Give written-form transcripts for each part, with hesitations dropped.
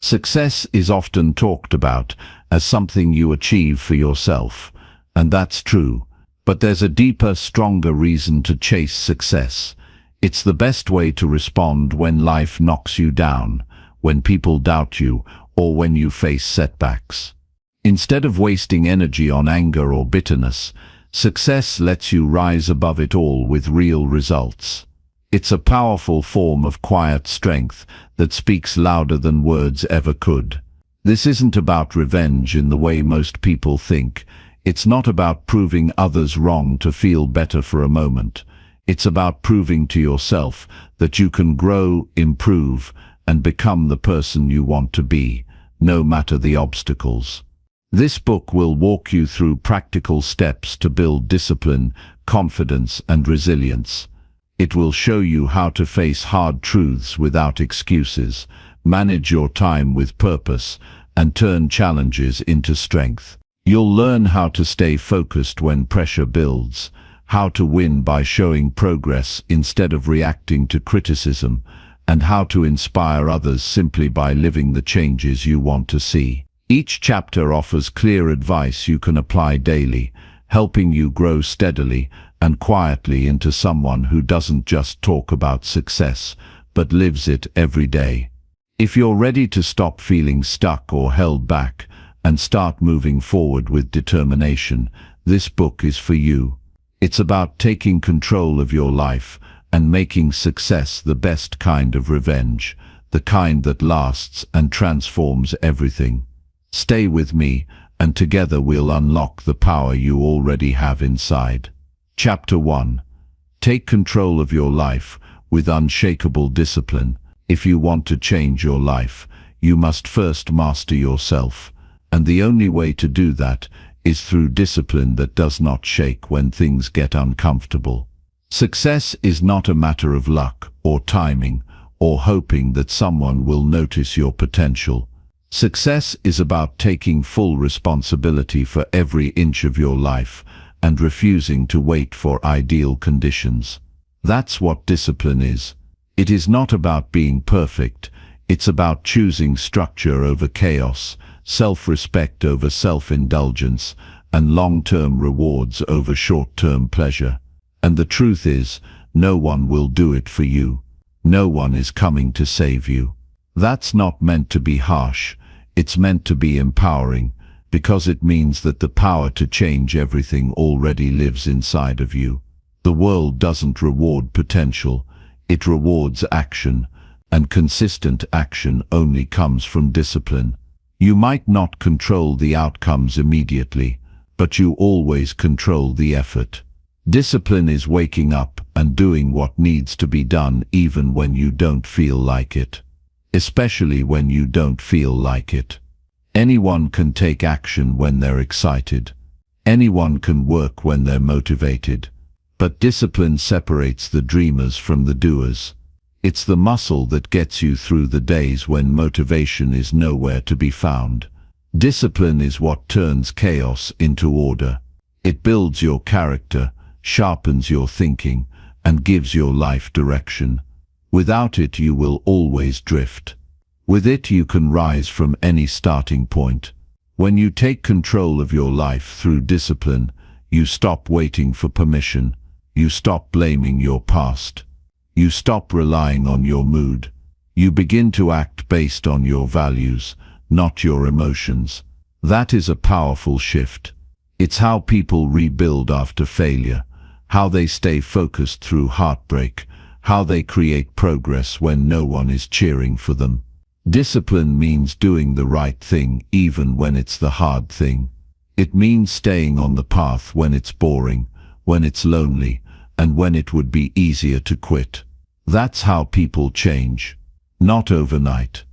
Success is often talked about as something you achieve for yourself, and that's true. But there's a deeper, stronger reason to chase success. It's the best way to respond when life knocks you down, when people doubt you, or when you face setbacks. Instead of wasting energy on anger or bitterness, success lets you rise above it all with real results. It's a powerful form of quiet strength that speaks louder than words ever could. This isn't about revenge in the way most people think. It's not about proving others wrong to feel better for a moment. It's about proving to yourself that you can grow, improve, and become the person you want to be, no matter the obstacles. This book will walk you through practical steps to build discipline, confidence, and resilience. It will show you how to face hard truths without excuses, manage your time with purpose, and turn challenges into strength. You'll learn how to stay focused when pressure builds, how to win by showing progress instead of reacting to criticism, and how to inspire others simply by living the changes you want to see. Each chapter offers clear advice you can apply daily, helping you grow steadily and quietly into someone who doesn't just talk about success, but lives it every day. If you're ready to stop feeling stuck or held back and start moving forward with determination, this book is for you. It's about taking control of your life and making success the best kind of revenge, the kind that lasts and transforms everything. Stay with me, and together we'll unlock the power you already have inside. Chapter 1. Take control of your life with unshakable discipline. If you want to change your life, you must first master yourself. And the only way to do that is through discipline that does not shake when things get uncomfortable. Success is not a matter of luck or timing or hoping that someone will notice your potential. Success is about taking full responsibility for every inch of your life and refusing to wait for ideal conditions. That's what discipline is. It is not about being perfect. It's about choosing structure over chaos, self-respect over self-indulgence, and long-term rewards over short-term pleasure. And the truth is, no one will do it for you. No one is coming to save you. That's not meant to be harsh. It's meant to be empowering, because it means that the power to change everything already lives inside of you. The world doesn't reward potential. It rewards action, and consistent action only comes from discipline. You might not control the outcomes immediately, but you always control the effort. Discipline is waking up and doing what needs to be done even when you don't feel like it. Especially when you don't feel like it. Anyone can take action when they're excited. Anyone can work when they're motivated. But discipline separates the dreamers from the doers. It's the muscle that gets you through the days when motivation is nowhere to be found. Discipline is what turns chaos into order. It builds your character, sharpens your thinking, and gives your life direction. Without it, you will always drift. With it, you can rise from any starting point. When you take control of your life through discipline, you stop waiting for permission. You stop blaming your past. You stop relying on your mood. You begin to act based on your values, not your emotions. That is a powerful shift. It's how people rebuild after failure, how they stay focused through heartbreak, how they create progress when no one is cheering for them. Discipline means doing the right thing even when it's the hard thing. It means staying on the path when it's boring, when it's lonely, and when it would be easier to quit. That's how people change. Not overnight.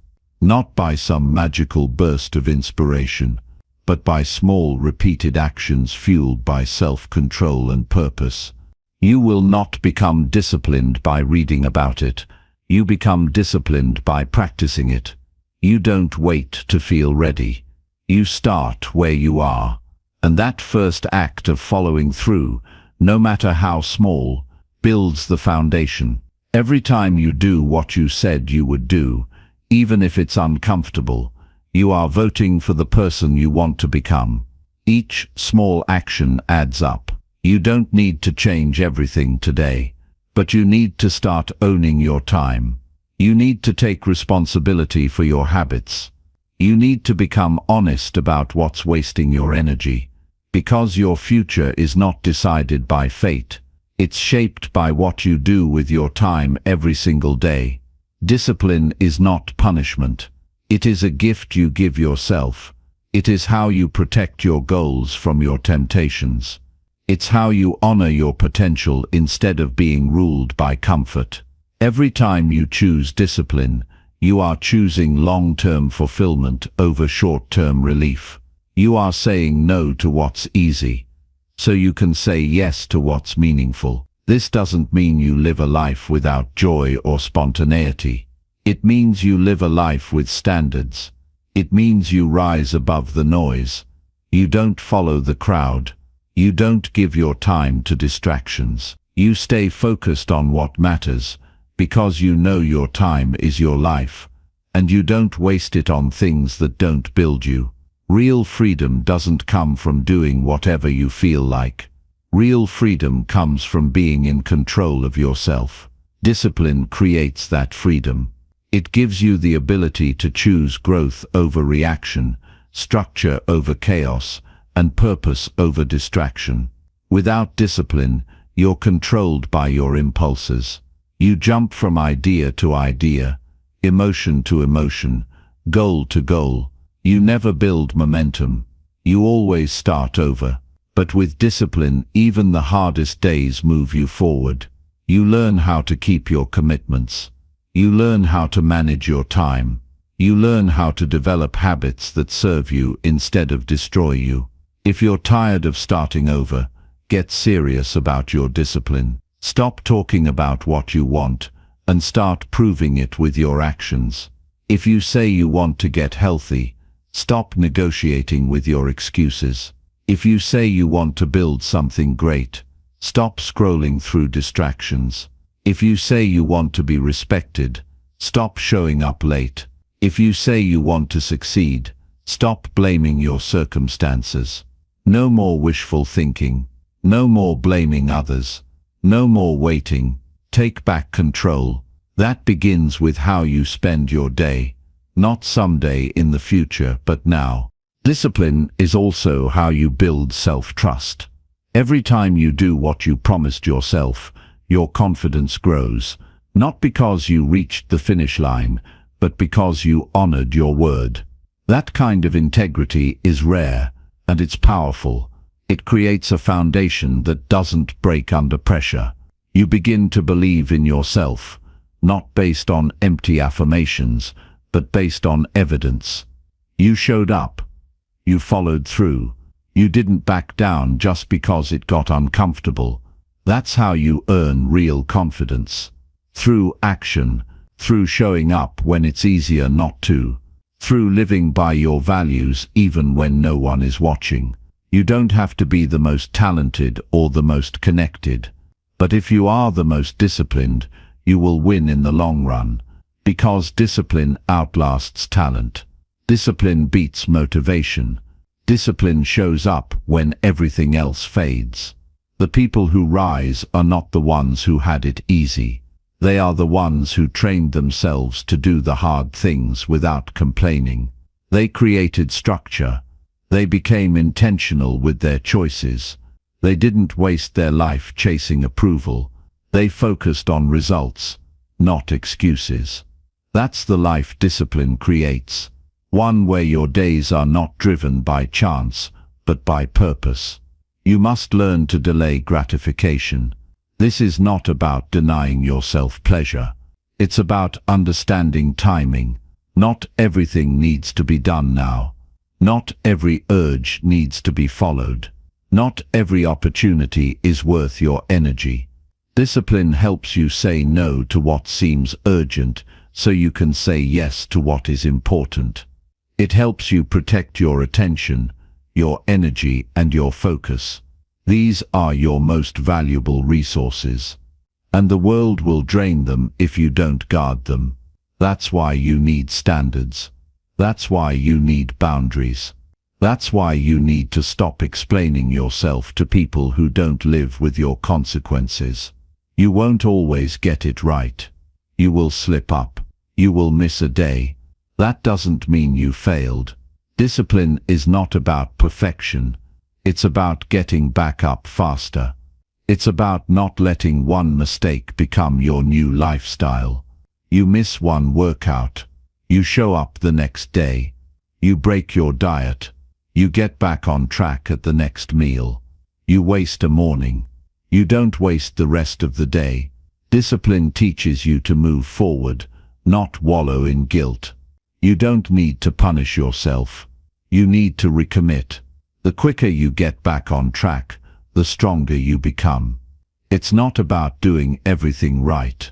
Not by some magical burst of inspiration, but by small repeated actions fueled by self-control and purpose. You will not become disciplined by reading about it. You become disciplined by practicing it. You don't wait to feel ready. You start where you are. And that first act of following through, no matter how small, builds the foundation. Every time you do what you said you would do, Even if it's uncomfortable, you are voting for the person you want to become. Each small action adds up. You don't need to change everything today, but you need to start owning your time. You need to take responsibility for your habits. You need to become honest about what's wasting your energy, because your future is not decided by fate. It's shaped by what you do with your time every single day. Discipline is not punishment. It is a gift you give yourself. It is how you protect your goals from your temptations. It's how you honor your potential instead of being ruled by comfort. Every time you choose discipline, you are choosing long-term fulfillment over short-term relief. You are saying no to what's easy, so you can say yes to what's meaningful. This doesn't mean you live a life without joy or spontaneity. It means you live a life with standards. It means you rise above the noise. You don't follow the crowd. You don't give your time to distractions. You stay focused on what matters, because you know your time is your life, and you don't waste it on things that don't build you. Real freedom doesn't come from doing whatever you feel like. Real freedom comes from being in control of yourself. Discipline creates that freedom. It gives you the ability to choose growth over reaction, structure over chaos, and purpose over distraction. Without discipline, you're controlled by your impulses. You jump from idea to idea, emotion to emotion, goal to goal. You never build momentum. You always start over. But with discipline, even the hardest days move you forward. You learn how to keep your commitments. You learn how to manage your time. You learn how to develop habits that serve you instead of destroy you. If you're tired of starting over, get serious about your discipline. Stop talking about what you want and start proving it with your actions. If you say you want to get healthy, stop negotiating with your excuses. If you say you want to build something great, stop scrolling through distractions. If you say you want to be respected, stop showing up late. If you say you want to succeed, stop blaming your circumstances. No more wishful thinking. No more blaming others. No more waiting. Take back control. That begins with how you spend your day. Not someday in the future, but now. Discipline is also how you build self-trust. Every time you do what you promised yourself, your confidence grows, not because you reached the finish line, but because you honored your word. That kind of integrity is rare, and it's powerful. It creates a foundation that doesn't break under pressure. You begin to believe in yourself, not based on empty affirmations, but based on evidence. You showed up. You followed through. You didn't back down just because it got uncomfortable. That's how you earn real confidence. Through action, through showing up when it's easier not to, through living by your values even when no one is watching. You don't have to be the most talented or the most connected. But if you are the most disciplined, you will win in the long run, because discipline outlasts talent. Discipline beats motivation. Discipline shows up when everything else fades. The people who rise are not the ones who had it easy. They are the ones who trained themselves to do the hard things without complaining. They created structure. They became intentional with their choices. They didn't waste their life chasing approval. They focused on results, not excuses. That's the life discipline creates. One where your days are not driven by chance, but by purpose. You must learn to delay gratification. This is not about denying yourself pleasure. It's about understanding timing. Not everything needs to be done now. Not every urge needs to be followed. Not every opportunity is worth your energy. Discipline helps you say no to what seems urgent, so you can say yes to what is important. It helps you protect your attention, your energy, and your focus. These are your most valuable resources, and the world will drain them if you don't guard them. That's why you need standards. That's why you need boundaries. That's why you need to stop explaining yourself to people who don't live with your consequences. You won't always get it right. You will slip up. You will miss a day. That doesn't mean you failed. Discipline is not about perfection. It's about getting back up faster. It's about not letting one mistake become your new lifestyle. You miss one workout. You show up the next day. You break your diet. You get back on track at the next meal. You waste a morning. You don't waste the rest of the day. Discipline teaches you to move forward, not wallow in guilt. You don't need to punish yourself. You need to recommit. The quicker you get back on track, the stronger you become. It's not about doing everything right.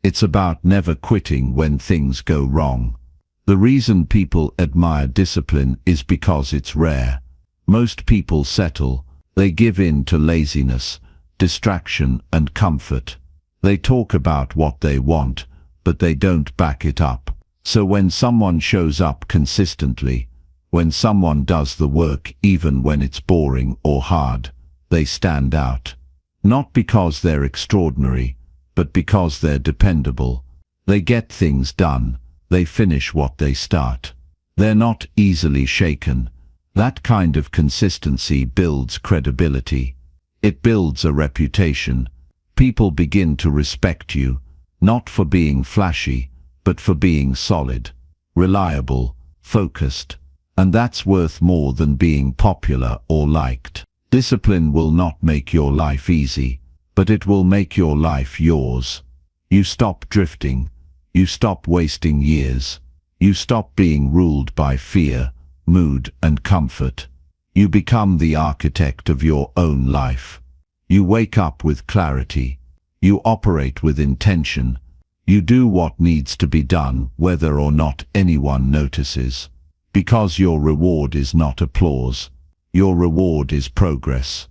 It's about never quitting when things go wrong. The reason people admire discipline is because it's rare. Most people settle. They give in to laziness, distraction, and comfort. They talk about what they want, but they don't back it up. So when someone shows up consistently, when someone does the work even when it's boring or hard, they stand out. Not because they're extraordinary, but because they're dependable. They get things done. They finish what they start. They're not easily shaken. That kind of consistency builds credibility. It builds a reputation. People begin to respect you, not for being flashy, but for being solid, reliable, focused. And that's worth more than being popular or liked. Discipline will not make your life easy, but it will make your life yours. You stop drifting. You stop wasting years. You stop being ruled by fear, mood, and comfort. You become the architect of your own life. You wake up with clarity. You operate with intention. You do what needs to be done, whether or not anyone notices. Because your reward is not applause. Your reward is progress,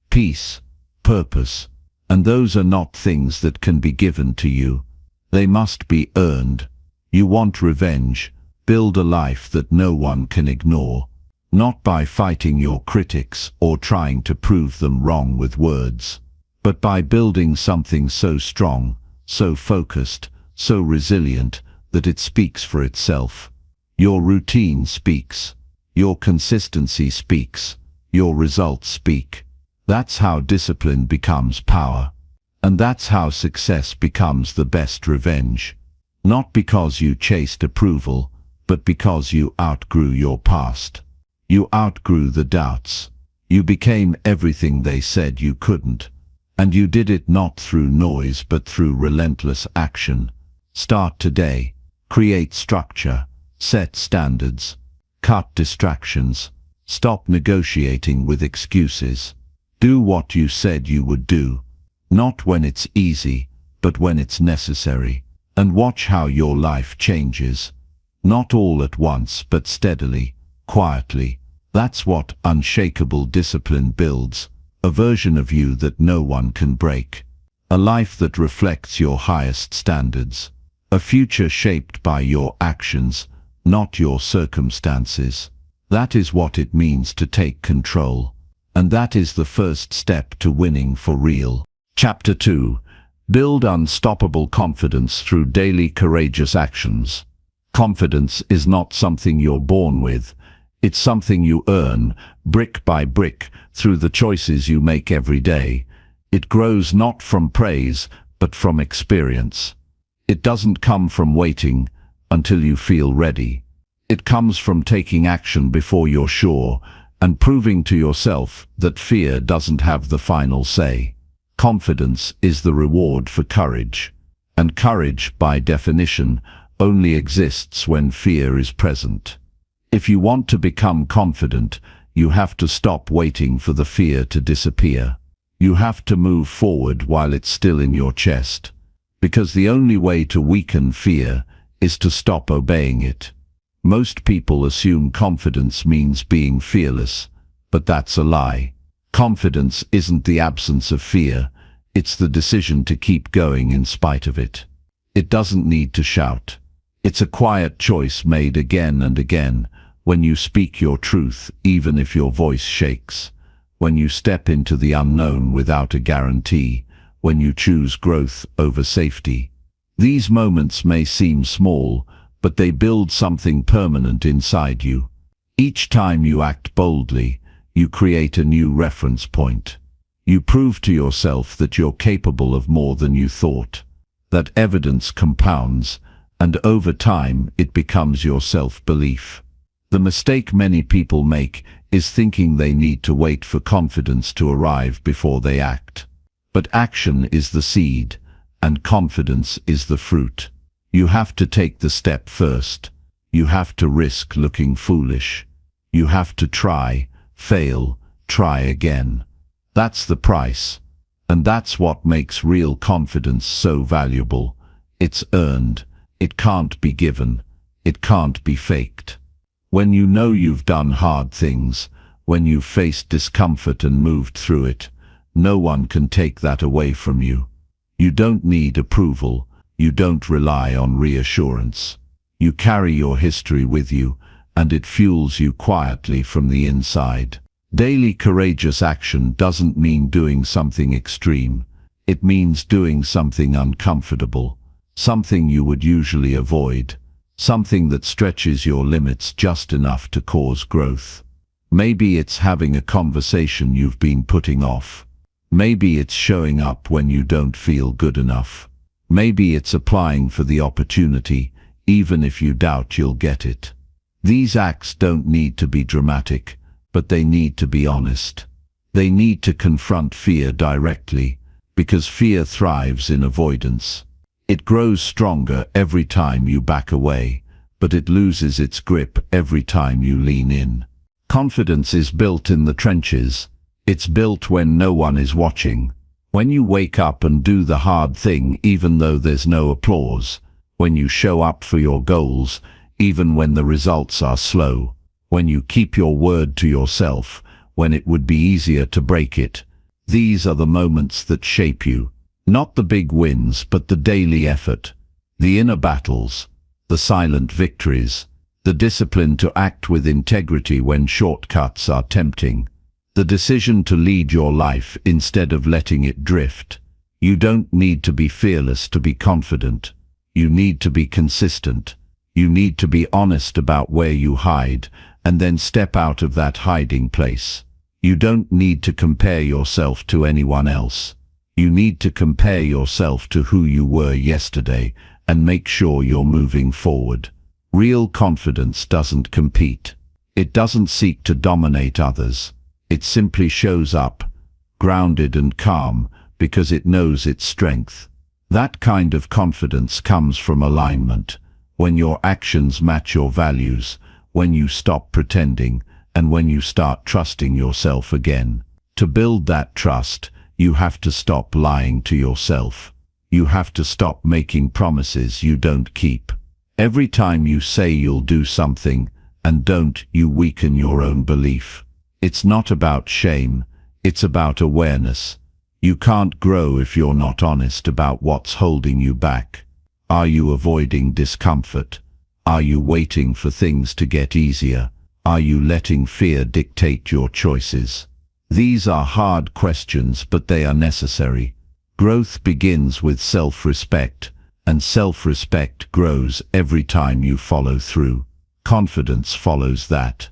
peace, purpose. And those are not things that can be given to you. They must be earned. You want revenge. Build a life that no one can ignore. Not by fighting your critics or trying to prove them wrong with words, but by building something so strong, so focused, so resilient that it speaks for itself. Your routine speaks. Your consistency speaks. Your results speak. That's how discipline becomes power. And that's how success becomes the best revenge. Not because you chased approval, but because you outgrew your past. You outgrew the doubts. You became everything they said you couldn't. And you did it not through noise but through relentless action. Start today. Create structure. Set standards. Cut distractions. Stop negotiating with excuses. Do what you said you would do. Not when it's easy, but when it's necessary. And watch how your life changes. Not all at once, but steadily, quietly. That's what unshakable discipline builds. A version of you that no one can break. A life that reflects your highest standards. A future shaped by your actions, not your circumstances. That is what it means to take control. And that is the first step to winning for real. Chapter 2. Build unstoppable confidence through daily courageous actions. Confidence is not something you're born with. It's something you earn, brick by brick, through the choices you make every day. It grows not from praise, but from experience. It doesn't come from waiting until you feel ready. It comes from taking action before you're sure, and proving to yourself that fear doesn't have the final say. Confidence is the reward for courage, and courage, by definition, only exists when fear is present. If you want to become confident, you have to stop waiting for the fear to disappear. You have to move forward while it's still in your chest, because the only way to weaken fear is to stop obeying it. Most people assume confidence means being fearless, but that's a lie. Confidence isn't the absence of fear, it's the decision to keep going in spite of it. It doesn't need to shout. It's a quiet choice made again and again, when you speak your truth even if your voice shakes, when you step into the unknown without a guarantee, when you choose growth over safety. These moments may seem small, but they build something permanent inside you. Each time you act boldly, you create a new reference point. You prove to yourself that you're capable of more than you thought. That evidence compounds, and over time it becomes your self-belief. The mistake many people make is thinking they need to wait for confidence to arrive before they act. But action is the seed, and confidence is the fruit. You have to take the step first. You have to risk looking foolish. You have to try, fail, try again. That's the price. And that's what makes real confidence so valuable. It's earned. It can't be given. It can't be faked. When you know you've done hard things, when you've faced discomfort and moved through it, no one can take that away from you. You don't need approval. You don't rely on reassurance. You carry your history with you, and it fuels you quietly from the inside. Daily courageous action doesn't mean doing something extreme. It means doing something uncomfortable, something you would usually avoid, something that stretches your limits just enough to cause growth. Maybe it's having a conversation you've been putting off. Maybe it's showing up when you don't feel good enough. Maybe it's applying for the opportunity, even if you doubt you'll get it. These acts don't need to be dramatic, but they need to be honest. They need to confront fear directly, because fear thrives in avoidance. It grows stronger every time you back away, but it loses its grip every time you lean in. Confidence is built in the trenches. It's built when no one is watching. When you wake up and do the hard thing even though there's no applause. When you show up for your goals even when the results are slow. When you keep your word to yourself when it would be easier to break it. These are the moments that shape you. Not the big wins, but the daily effort, the inner battles, the silent victories, the discipline to act with integrity when shortcuts are tempting, the decision to lead your life instead of letting it drift. You don't need to be fearless to be confident. You need to be consistent. You need to be honest about where you hide, and then step out of that hiding place. You don't need to compare yourself to anyone else. You need to compare yourself to who you were yesterday and make sure you're moving forward. Real confidence doesn't compete. It doesn't seek to dominate others. It simply shows up, grounded and calm, because it knows its strength. That kind of confidence comes from alignment, when your actions match your values, when you stop pretending, and when you start trusting yourself again. To build that trust, you have to stop lying to yourself. You have to stop making promises you don't keep. Every time you say you'll do something and don't, you weaken your own belief. It's not about shame, it's about awareness. You can't grow if you're not honest about what's holding you back. Are you avoiding discomfort? Are you waiting for things to get easier? Are you letting fear dictate your choices? These are hard questions, but they are necessary. Growth begins with self-respect, and self-respect grows every time you follow through. Confidence follows that.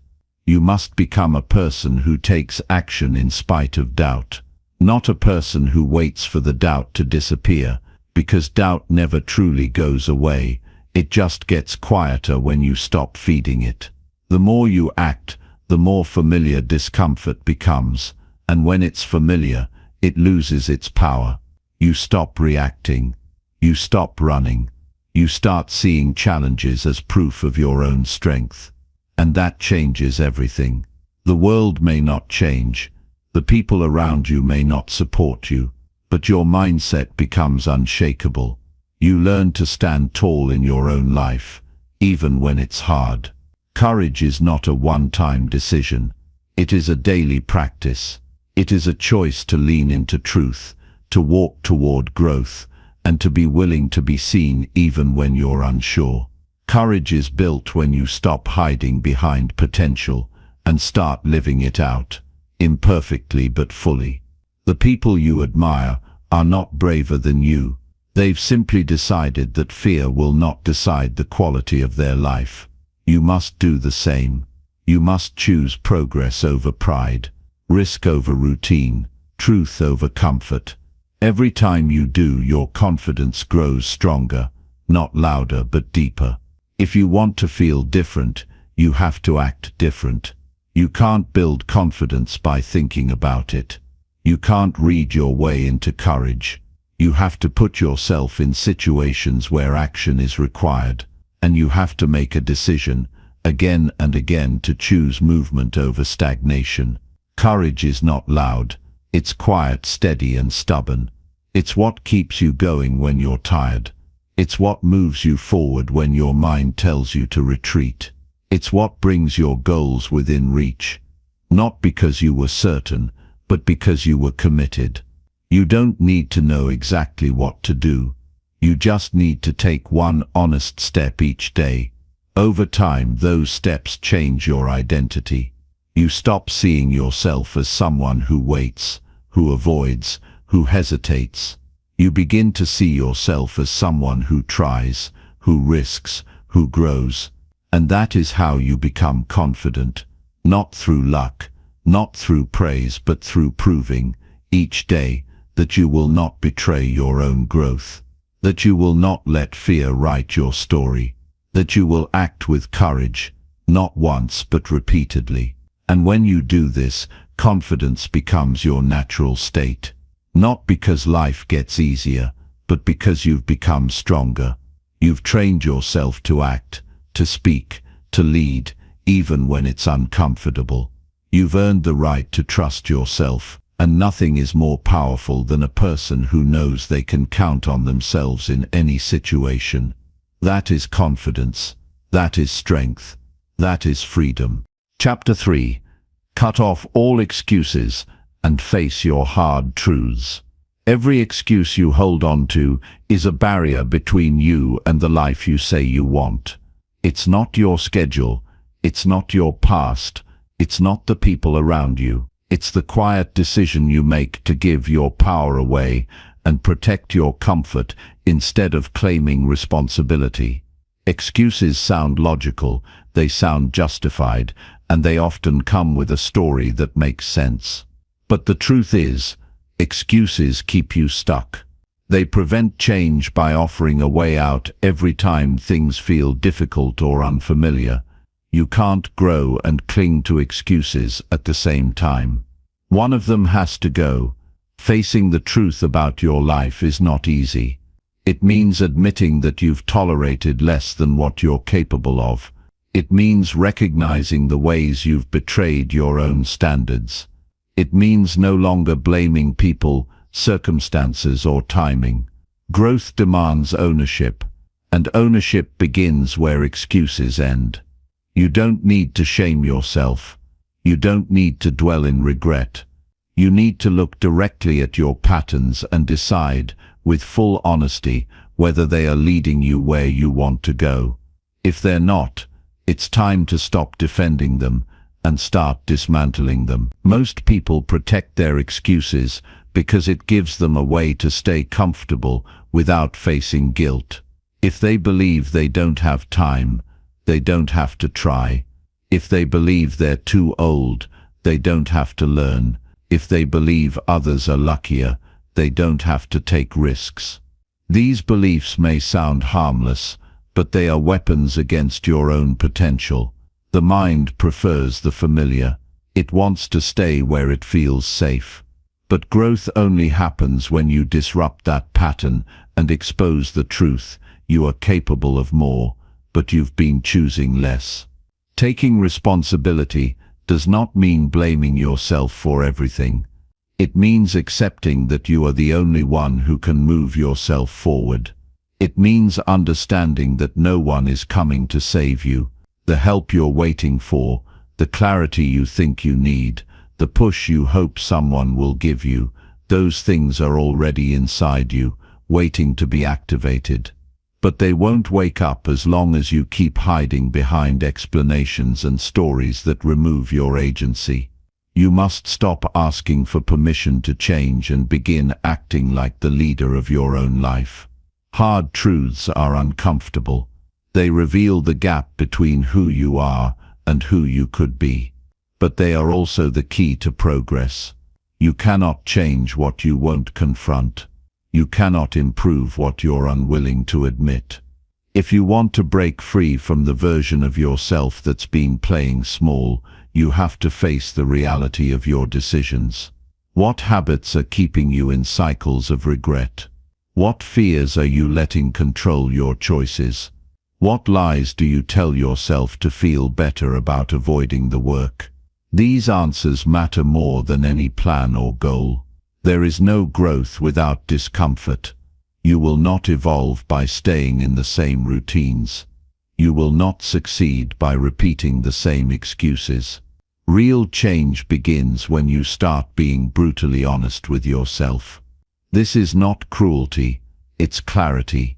You must become a person who takes action in spite of doubt, not a person who waits for the doubt to disappear, because doubt never truly goes away. It just gets quieter when you stop feeding it. The more you act, the more familiar discomfort becomes, and when it's familiar, it loses its power. You stop reacting. You stop running. You start seeing challenges as proof of your own strength. And that changes everything. The world may not change. The people around you may not support you, but your mindset becomes unshakable. You learn to stand tall in your own life, even when it's hard. Courage is not a one-time decision. It is a daily practice. It is a choice to lean into truth, to walk toward growth, and to be willing to be seen even when you're unsure. Courage is built when you stop hiding behind potential and start living it out, imperfectly but fully. The people you admire are not braver than you. They've simply decided that fear will not decide the quality of their life. You must do the same. You must choose progress over pride, risk over routine, truth over comfort. Every time you do, your confidence grows stronger, not louder but deeper. If you want to feel different, you have to act different. You can't build confidence by thinking about it. You can't read your way into courage. You have to put yourself in situations where action is required, and you have to make a decision, again and again, to choose movement over stagnation. Courage is not loud. It's quiet, steady and stubborn. It's what keeps you going when you're tired. It's what moves you forward when your mind tells you to retreat. It's what brings your goals within reach. Not because you were certain, but because you were committed. You don't need to know exactly what to do. You just need to take one honest step each day. Over time, those steps change your identity. You stop seeing yourself as someone who waits, who avoids, who hesitates. You begin to see yourself as someone who tries, who risks, who grows. And that is how you become confident. Not through luck, not through praise, but through proving, each day, that you will not betray your own growth, that you will not let fear write your story, that you will act with courage, not once but repeatedly. And when you do this, confidence becomes your natural state. Not because life gets easier, but because you've become stronger. You've trained yourself to act, to speak, to lead, even when it's uncomfortable. You've earned the right to trust yourself, and nothing is more powerful than a person who knows they can count on themselves in any situation. That is confidence. That is strength. That is freedom. Chapter 3. Cut off all excuses and face your hard truths. Every excuse you hold on to is a barrier between you and the life you say you want. It's not your schedule. It's not your past. It's not the people around you. It's the quiet decision you make to give your power away and protect your comfort instead of claiming responsibility. Excuses sound logical, they sound justified, and they often come with a story that makes sense. But the truth is, excuses keep you stuck. They prevent change by offering a way out every time things feel difficult or unfamiliar. You can't grow and cling to excuses at the same time. One of them has to go. Facing the truth about your life is not easy. It means admitting that you've tolerated less than what you're capable of. It means recognizing the ways you've betrayed your own standards. It means no longer blaming people, circumstances, or timing. Growth demands ownership, and ownership begins where excuses end. You don't need to shame yourself. You don't need to dwell in regret. You need to look directly at your patterns and decide, with full honesty, whether they are leading you where you want to go. If they're not, it's time to stop defending them and start dismantling them. Most people protect their excuses because it gives them a way to stay comfortable without facing guilt. If they believe they don't have time, they don't have to try. If they believe they're too old, they don't have to learn. If they believe others are luckier, they don't have to take risks. These beliefs may sound harmless, but they are weapons against your own potential. The mind prefers the familiar. It wants to stay where it feels safe. But growth only happens when you disrupt that pattern and expose the truth. You are capable of more, but you've been choosing less. Taking responsibility does not mean blaming yourself for everything. It means accepting that you are the only one who can move yourself forward. It means understanding that no one is coming to save you. The help you're waiting for, the clarity you think you need, the push you hope someone will give you, those things are already inside you, waiting to be activated. But they won't wake up as long as you keep hiding behind explanations and stories that remove your agency. You must stop asking for permission to change and begin acting like the leader of your own life. Hard truths are uncomfortable. They reveal the gap between who you are and who you could be. But they are also the key to progress. You cannot change what you won't confront. You cannot improve what you're unwilling to admit. If you want to break free from the version of yourself that's been playing small, you have to face the reality of your decisions. What habits are keeping you in cycles of regret? What fears are you letting control your choices? What lies do you tell yourself to feel better about avoiding the work? These answers matter more than any plan or goal. There is no growth without discomfort. You will not evolve by staying in the same routines. You will not succeed by repeating the same excuses. Real change begins when you start being brutally honest with yourself. This is not cruelty, it's clarity.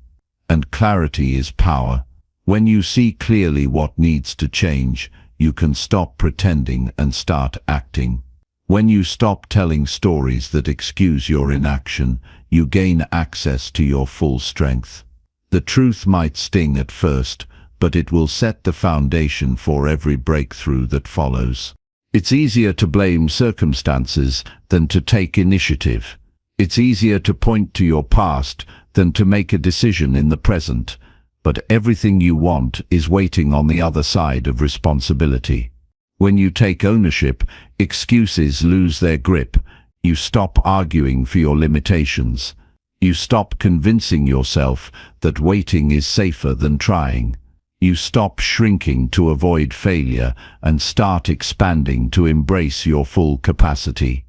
And clarity is power. When you see clearly what needs to change, you can stop pretending and start acting. When you stop telling stories that excuse your inaction, you gain access to your full strength. The truth might sting at first, but it will set the foundation for every breakthrough that follows. It's easier to blame circumstances than to take initiative. It's easier to point to your past than to make a decision in the present. But everything you want is waiting on the other side of responsibility. When you take ownership, excuses lose their grip. You stop arguing for your limitations. You stop convincing yourself that waiting is safer than trying. You stop shrinking to avoid failure and start expanding to embrace your full capacity.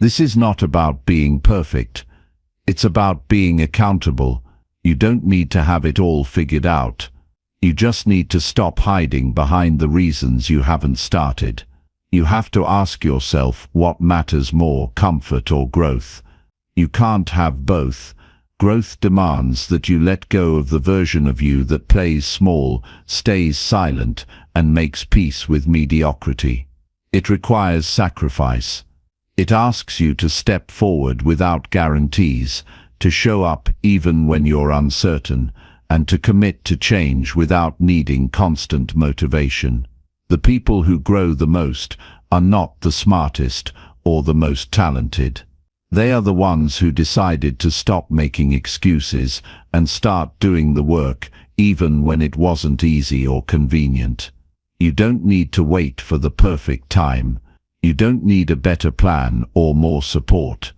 This is not about being perfect. It's about being accountable. You don't need to have it all figured out. You just need to stop hiding behind the reasons you haven't started. You have to ask yourself what matters more, comfort or growth. You can't have both. Growth demands that you let go of the version of you that plays small, stays silent, and makes peace with mediocrity. It requires sacrifice. It asks you to step forward without guarantees, to show up even when you're uncertain, and to commit to change without needing constant motivation. The people who grow the most are not the smartest or the most talented. They are the ones who decided to stop making excuses and start doing the work, even when it wasn't easy or convenient. You don't need to wait for the perfect time. You don't need a better plan or more support.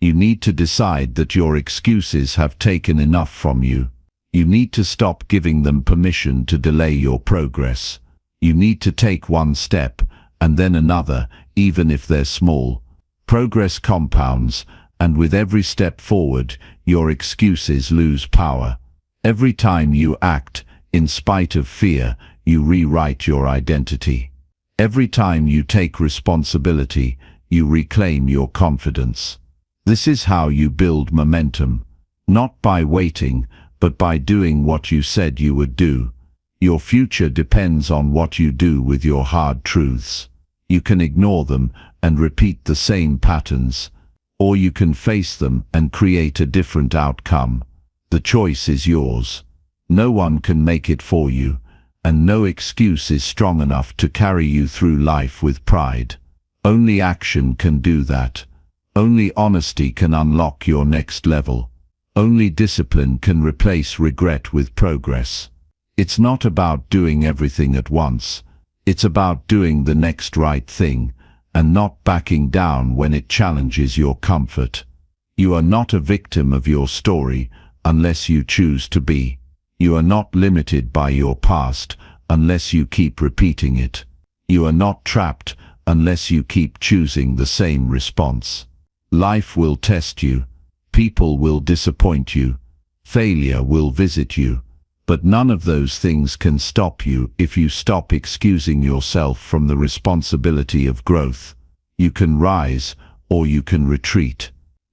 You need to decide that your excuses have taken enough from you. You need to stop giving them permission to delay your progress. You need to take one step, and then another, even if they're small. Progress compounds, and with every step forward, your excuses lose power. Every time you act, in spite of fear, you rewrite your identity. Every time you take responsibility, you reclaim your confidence. This is how you build momentum, not by waiting, but by doing what you said you would do. Your future depends on what you do with your hard truths. You can ignore them and repeat the same patterns, or you can face them and create a different outcome. The choice is yours. No one can make it for you, and no excuse is strong enough to carry you through life with pride. Only action can do that. Only honesty can unlock your next level. Only discipline can replace regret with progress. It's not about doing everything at once. It's about doing the next right thing, and not backing down when it challenges your comfort. You are not a victim of your story unless you choose to be. You are not limited by your past unless you keep repeating it. You are not trapped unless you keep choosing the same response. Life will test you. People will disappoint you. Failure will visit you. But none of those things can stop you if you stop excusing yourself from the responsibility of growth. You can rise, or you can retreat.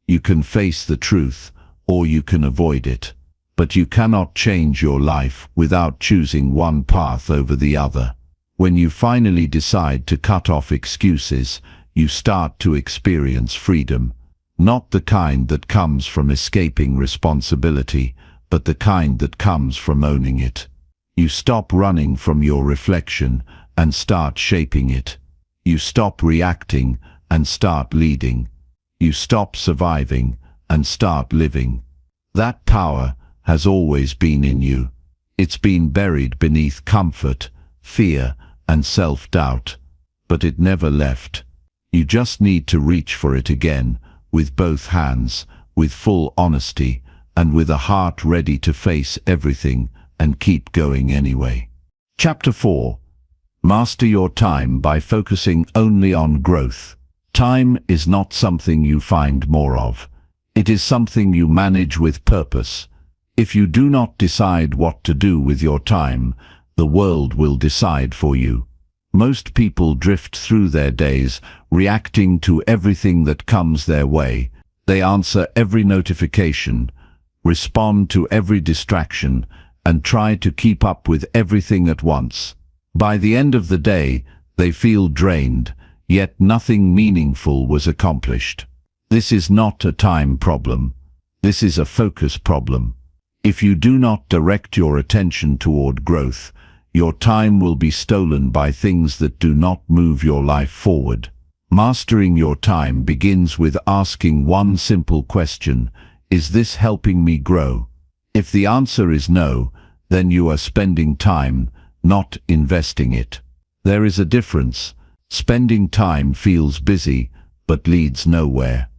You can face the truth, or you can avoid it. but you cannot change your life without choosing one path over the other. When you finally decide to cut off excuses, you start to experience freedom, not the kind that comes from escaping responsibility, but the kind that comes from owning it. You stop running from your reflection and start shaping it. You stop reacting and start leading. You stop surviving and start living. That power has always been in you. It's been buried beneath comfort, fear, and self-doubt, but it never left. You just need to reach for it again, with both hands, with full honesty, and with a heart ready to face everything and keep going anyway. Chapter 4. Master your time by focusing only on growth. Time is not something you find more of. It is something you manage with purpose. If you do not decide what to do with your time, the world will decide for you. Most people drift through their days, reacting to everything that comes their way. They answer every notification, respond to every distraction, and try to keep up with everything at once. By the end of the day, they feel drained, yet nothing meaningful was accomplished. This is not a time problem. This is a focus problem. If you do not direct your attention toward growth, your time will be stolen by things that do not move your life forward. Mastering your time begins with asking one simple question: is this helping me grow? If the answer is no, then you are spending time, not investing it. There is a difference. Spending time feels busy, but leads nowhere.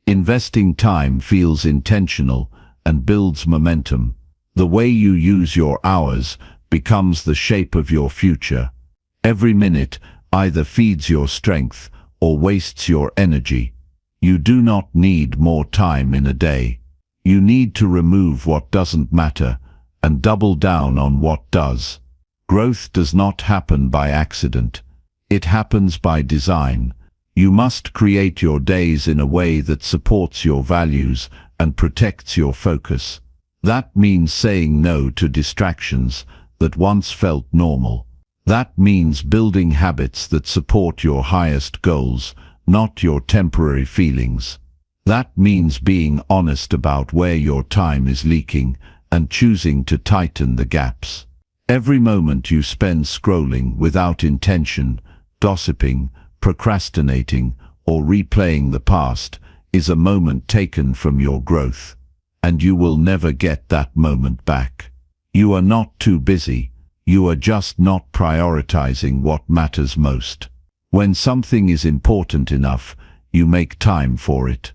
Investing time feels intentional and builds momentum. The way you use your hours becomes the shape of your future. Every minute either feeds your strength or wastes your energy. You do not need more time in a day. You need to remove what doesn't matter and double down on what does. Growth does not happen by accident. It happens by design. You must create your days in a way that supports your values and protects your focus. That means saying no to distractions that once felt normal. That means building habits that support your highest goals, not your temporary feelings. That means being honest about where your time is leaking and choosing to tighten the gaps. Every moment you spend scrolling without intention, gossiping, procrastinating, or replaying the past is a moment taken from your growth, and you will never get that moment back. You are not too busy. You are just not prioritizing what matters most. When something is important enough, you make time for it.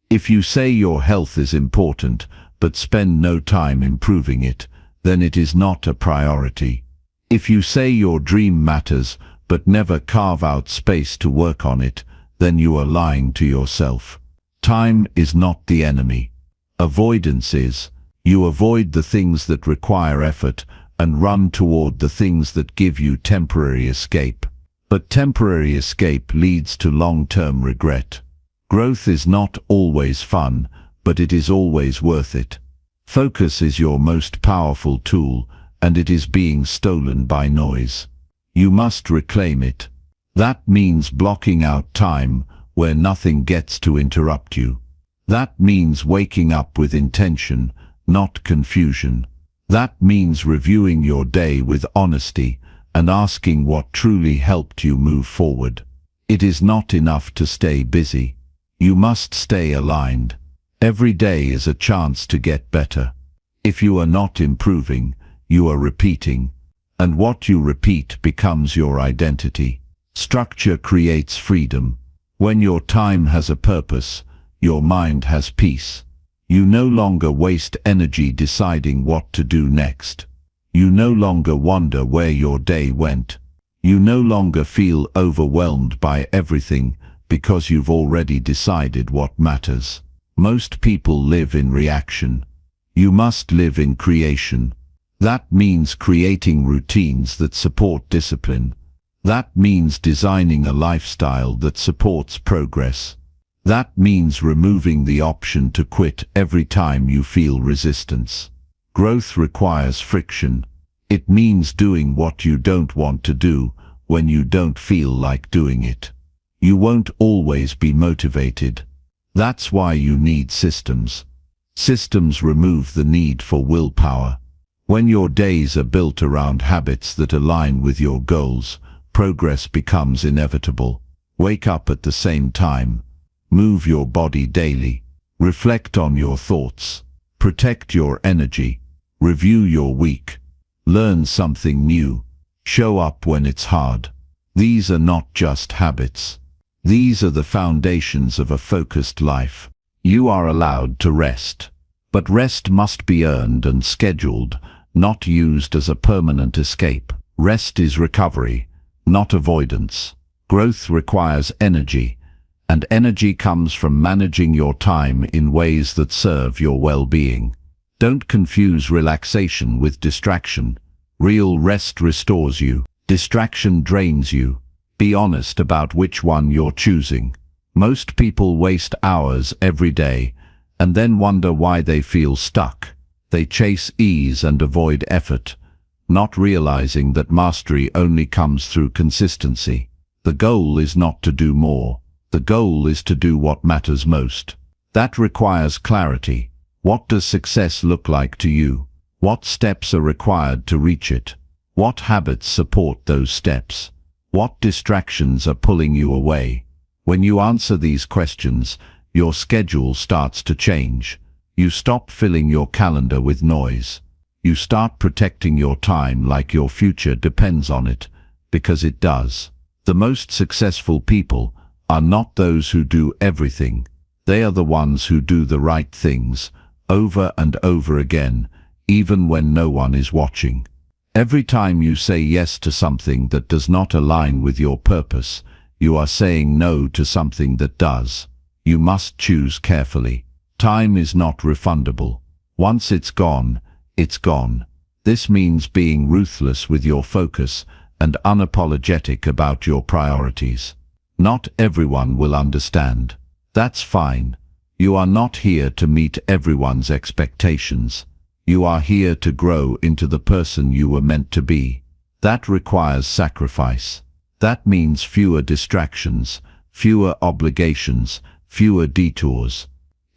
If you say your health is important, but spend no time improving it, then it is not a priority. If you say your dream matters, but never carve out space to work on it, then you are lying to yourself. Time is not the enemy. Avoidance is. You avoid the things that require effort and run toward the things that give you temporary escape. But temporary escape leads to long-term regret. Growth is not always fun, but it is always worth it. Focus is your most powerful tool, and it is being stolen by noise. You must reclaim it. That means blocking out time where nothing gets to interrupt you. That means waking up with intention, not confusion. That means reviewing your day with honesty and asking what truly helped you move forward. It is not enough to stay busy. You must stay aligned. Every day is a chance to get better. If you are not improving, you are repeating, and what you repeat becomes your identity. Structure creates freedom. When your time has a purpose, your mind has peace. You no longer waste energy deciding what to do next. You no longer wonder where your day went. You no longer feel overwhelmed by everything because you've already decided what matters. Most people live in reaction. You must live in creation. That means creating routines that support discipline. That means designing a lifestyle that supports progress. That means removing the option to quit every time you feel resistance. Growth requires friction. It means doing what you don't want to do when you don't feel like doing it. You won't always be motivated. That's why you need systems. Systems remove the need for willpower. When your days are built around habits that align with your goals, progress becomes inevitable. Wake up at the same time. Move your body daily. Reflect on your thoughts. Protect your energy. Review your week. Learn something new. Show up when it's hard. These are not just habits. These are the foundations of a focused life. You are allowed to rest. But rest must be earned and scheduled, not used as a permanent escape. Rest is recovery, not avoidance. Growth requires energy, and energy comes from managing your time in ways that serve your well-being. Don't confuse relaxation with distraction. Real rest restores you. Distraction drains you. Be honest about which one you're choosing. Most people waste hours every day and then wonder why they feel stuck. They chase ease and avoid effort, not realizing that mastery only comes through consistency. The goal is not to do more. The goal is to do what matters most. That requires clarity. What does success look like to you? What steps are required to reach it? What habits support those steps? What distractions are pulling you away? When you answer these questions, your schedule starts to change. You stop filling your calendar with noise. You start protecting your time like your future depends on it, because it does. The most successful people are not those who do everything. They are the ones who do the right things, over and over again, even when no one is watching. Every time you say yes to something that does not align with your purpose, you are saying no to something that does. You must choose carefully. Time is not refundable. Once it's gone, it's gone. This means being ruthless with your focus and unapologetic about your priorities. Not everyone will understand. That's fine. You are not here to meet everyone's expectations. You are here to grow into the person you were meant to be. That requires sacrifice. That means fewer distractions, fewer obligations, fewer detours.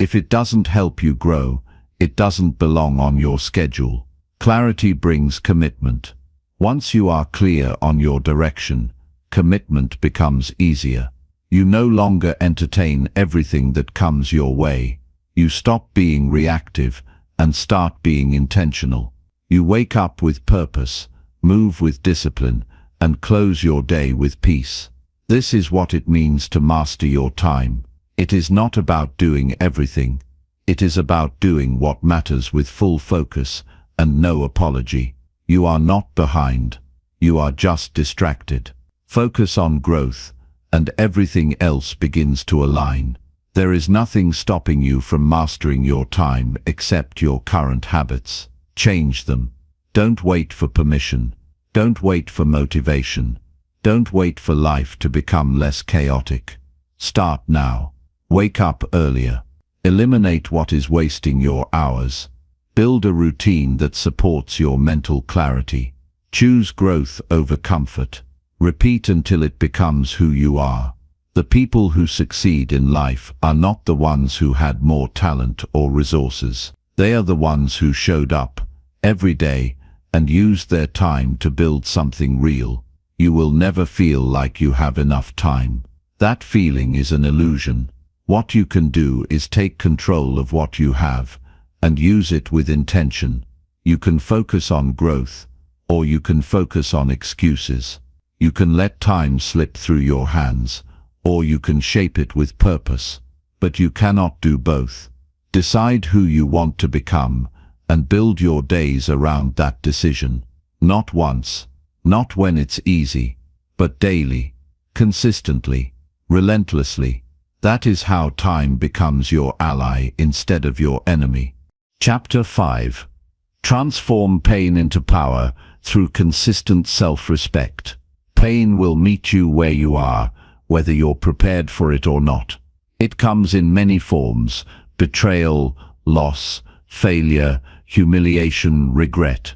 If it doesn't help you grow, it doesn't belong on your schedule. Clarity brings commitment. Once you are clear on your direction, commitment becomes easier. You no longer entertain everything that comes your way. You stop being reactive and start being intentional. You wake up with purpose, move with discipline, and close your day with peace. This is what it means to master your time. It is not about doing everything. It is about doing what matters with full focus and no apology. You are not behind. You are just distracted. Focus on growth, and everything else begins to align. There is nothing stopping you from mastering your time except your current habits. Change them. Don't wait for permission. Don't wait for motivation. Don't wait for life to become less chaotic. Start now. Wake up earlier. Eliminate what is wasting your hours. Build a routine that supports your mental clarity. Choose growth over comfort. Repeat until it becomes who you are. The people who succeed in life are not the ones who had more talent or resources. They are the ones who showed up every day and used their time to build something real. You will never feel like you have enough time. That feeling is an illusion. What you can do is take control of what you have and use it with intention. You can focus on growth, or you can focus on excuses. You can let time slip through your hands, or you can shape it with purpose. But you cannot do both. Decide who you want to become and build your days around that decision. Not once, not when it's easy, but daily, consistently, relentlessly. That is how time becomes your ally instead of your enemy. Chapter 5. Transform pain into power through consistent self-respect. Pain will meet you where you are, whether you're prepared for it or not. It comes in many forms: betrayal, loss, failure, humiliation, regret.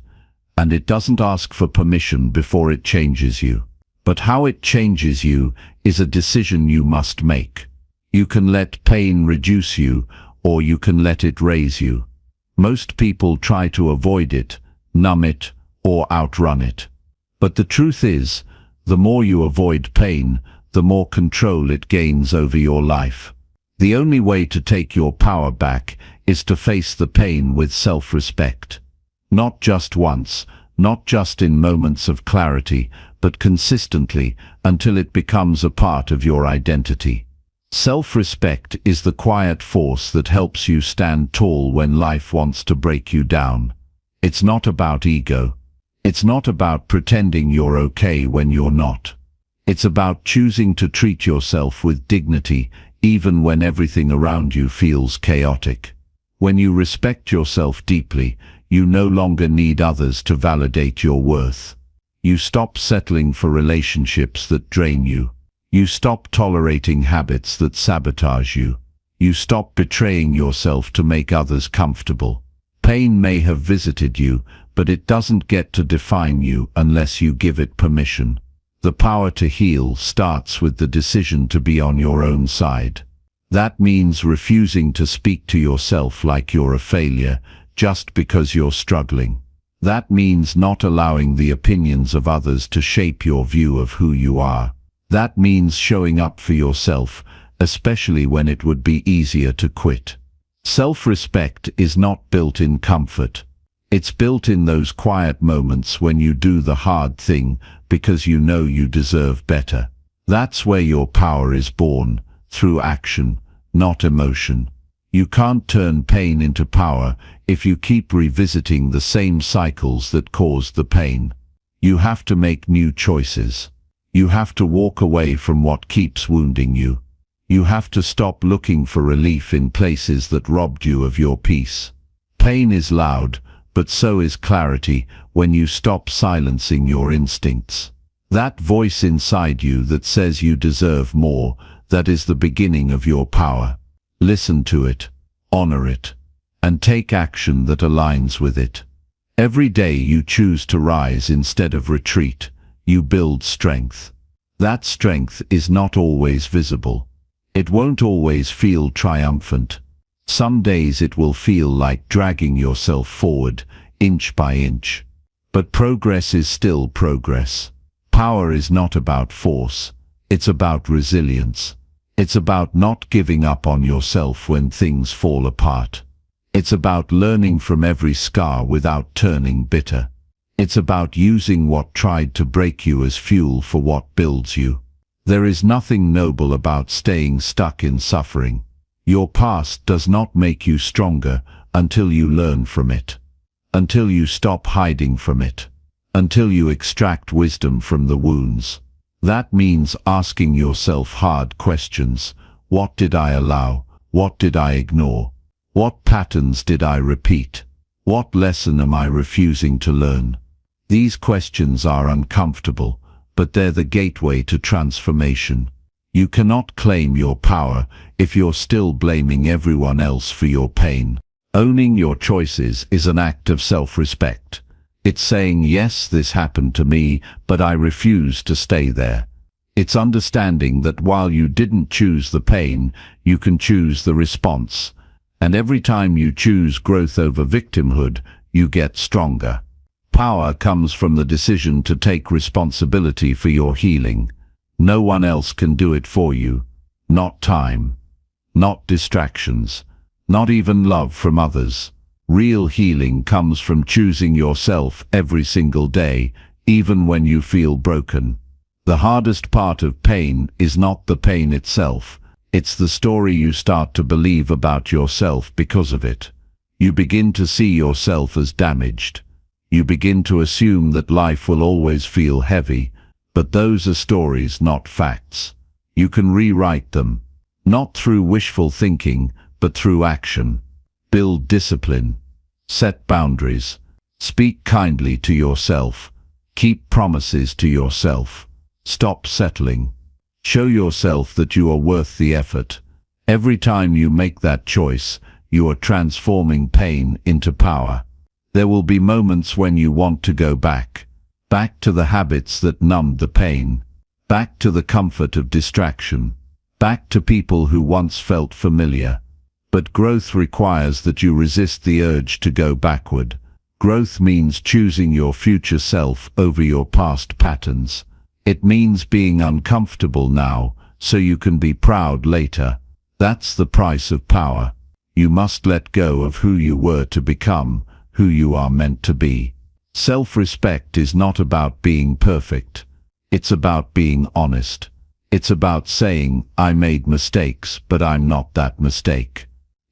And it doesn't ask for permission before it changes you. But how it changes you is a decision you must make. You can let pain reduce you, or you can let it raise you. Most people try to avoid it, numb it, or outrun it. But the truth is, the more you avoid pain, the more control it gains over your life. The only way to take your power back is to face the pain with self-respect. Not just once, not just in moments of clarity, but consistently until it becomes a part of your identity. Self-respect is the quiet force that helps you stand tall when life wants to break you down. It's not about ego. It's not about pretending you're okay when you're not. It's about choosing to treat yourself with dignity, even when everything around you feels chaotic. When you respect yourself deeply, you no longer need others to validate your worth. You stop settling for relationships that drain you. You stop tolerating habits that sabotage you. You stop betraying yourself to make others comfortable. Pain may have visited you, but it doesn't get to define you unless you give it permission. The power to heal starts with the decision to be on your own side. That means refusing to speak to yourself like you're a failure just because you're struggling. That means not allowing the opinions of others to shape your view of who you are. That means showing up for yourself, especially when it would be easier to quit. Self-respect is not built in comfort. It's built in those quiet moments when you do the hard thing because you know you deserve better. That's where your power is born, through action, not emotion. You can't turn pain into power if you keep revisiting the same cycles that caused the pain. You have to make new choices. You have to walk away from what keeps wounding you. You have to stop looking for relief in places that robbed you of your peace. Pain is loud, but so is clarity when you stop silencing your instincts. That voice inside you that says you deserve more, that is the beginning of your power. Listen to it, honor it, and take action that aligns with it. Every day you choose to rise instead of retreat, you build strength. That strength is not always visible. It won't always feel triumphant. Some days it will feel like dragging yourself forward, inch by inch. But progress is still progress. Power is not about force. It's about resilience. It's about not giving up on yourself when things fall apart. It's about learning from every scar without turning bitter. It's about using what tried to break you as fuel for what builds you. There is nothing noble about staying stuck in suffering. Your past does not make you stronger until you learn from it. Until you stop hiding from it. Until you extract wisdom from the wounds. That means asking yourself hard questions. What did I allow? What did I ignore? What patterns did I repeat? What lesson am I refusing to learn? These questions are uncomfortable, but they're the gateway to transformation. You cannot claim your power if you're still blaming everyone else for your pain. Owning your choices is an act of self-respect. It's saying, yes, this happened to me, but I refuse to stay there. It's understanding that while you didn't choose the pain, you can choose the response. And every time you choose growth over victimhood, you get stronger. Power comes from the decision to take responsibility for your healing. No one else can do it for you. Not time. Not distractions. Not even love from others. Real healing comes from choosing yourself every single day, even when you feel broken. The hardest part of pain is not the pain itself. It's the story you start to believe about yourself because of it. You begin to see yourself as damaged. You begin to assume that life will always feel heavy, but those are stories, not facts. You can rewrite them, not through wishful thinking, but through action. Build discipline. Set boundaries. Speak kindly to yourself. Keep promises to yourself. Stop settling. Show yourself that you are worth the effort. Every time you make that choice, you are transforming pain into power. There will be moments when you want to go back to the habits that numbed the pain, back to the comfort of distraction, back to people who once felt familiar. But growth requires that you resist the urge to go backward. Growth means choosing your future self over your past patterns. It means being uncomfortable now, so you can be proud later. That's the price of power. You must let go of who you were to become who you are meant to be. Self-respect is not about being perfect. It's about being honest. It's about saying, I made mistakes, but I'm not that mistake.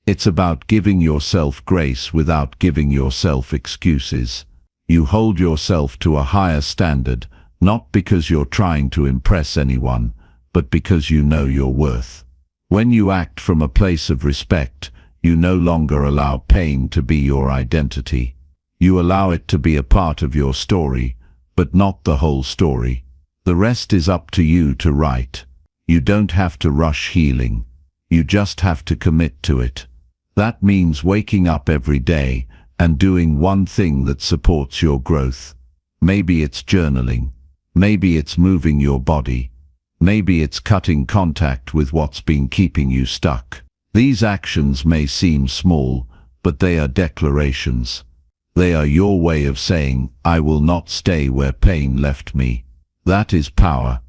It's about giving yourself grace without giving yourself excuses. You hold yourself to a higher standard, not because you're trying to impress anyone, but because you know your worth. When you act from a place of respect, you no longer allow pain to be your identity. You allow it to be a part of your story, but not the whole story. The rest is up to you to write. You don't have to rush healing. You just have to commit to it. That means waking up every day and doing one thing that supports your growth. Maybe it's journaling. Maybe it's moving your body. Maybe it's cutting contact with what's been keeping you stuck. These actions may seem small, but they are declarations. They are your way of saying, I will not stay where pain left me. That is power.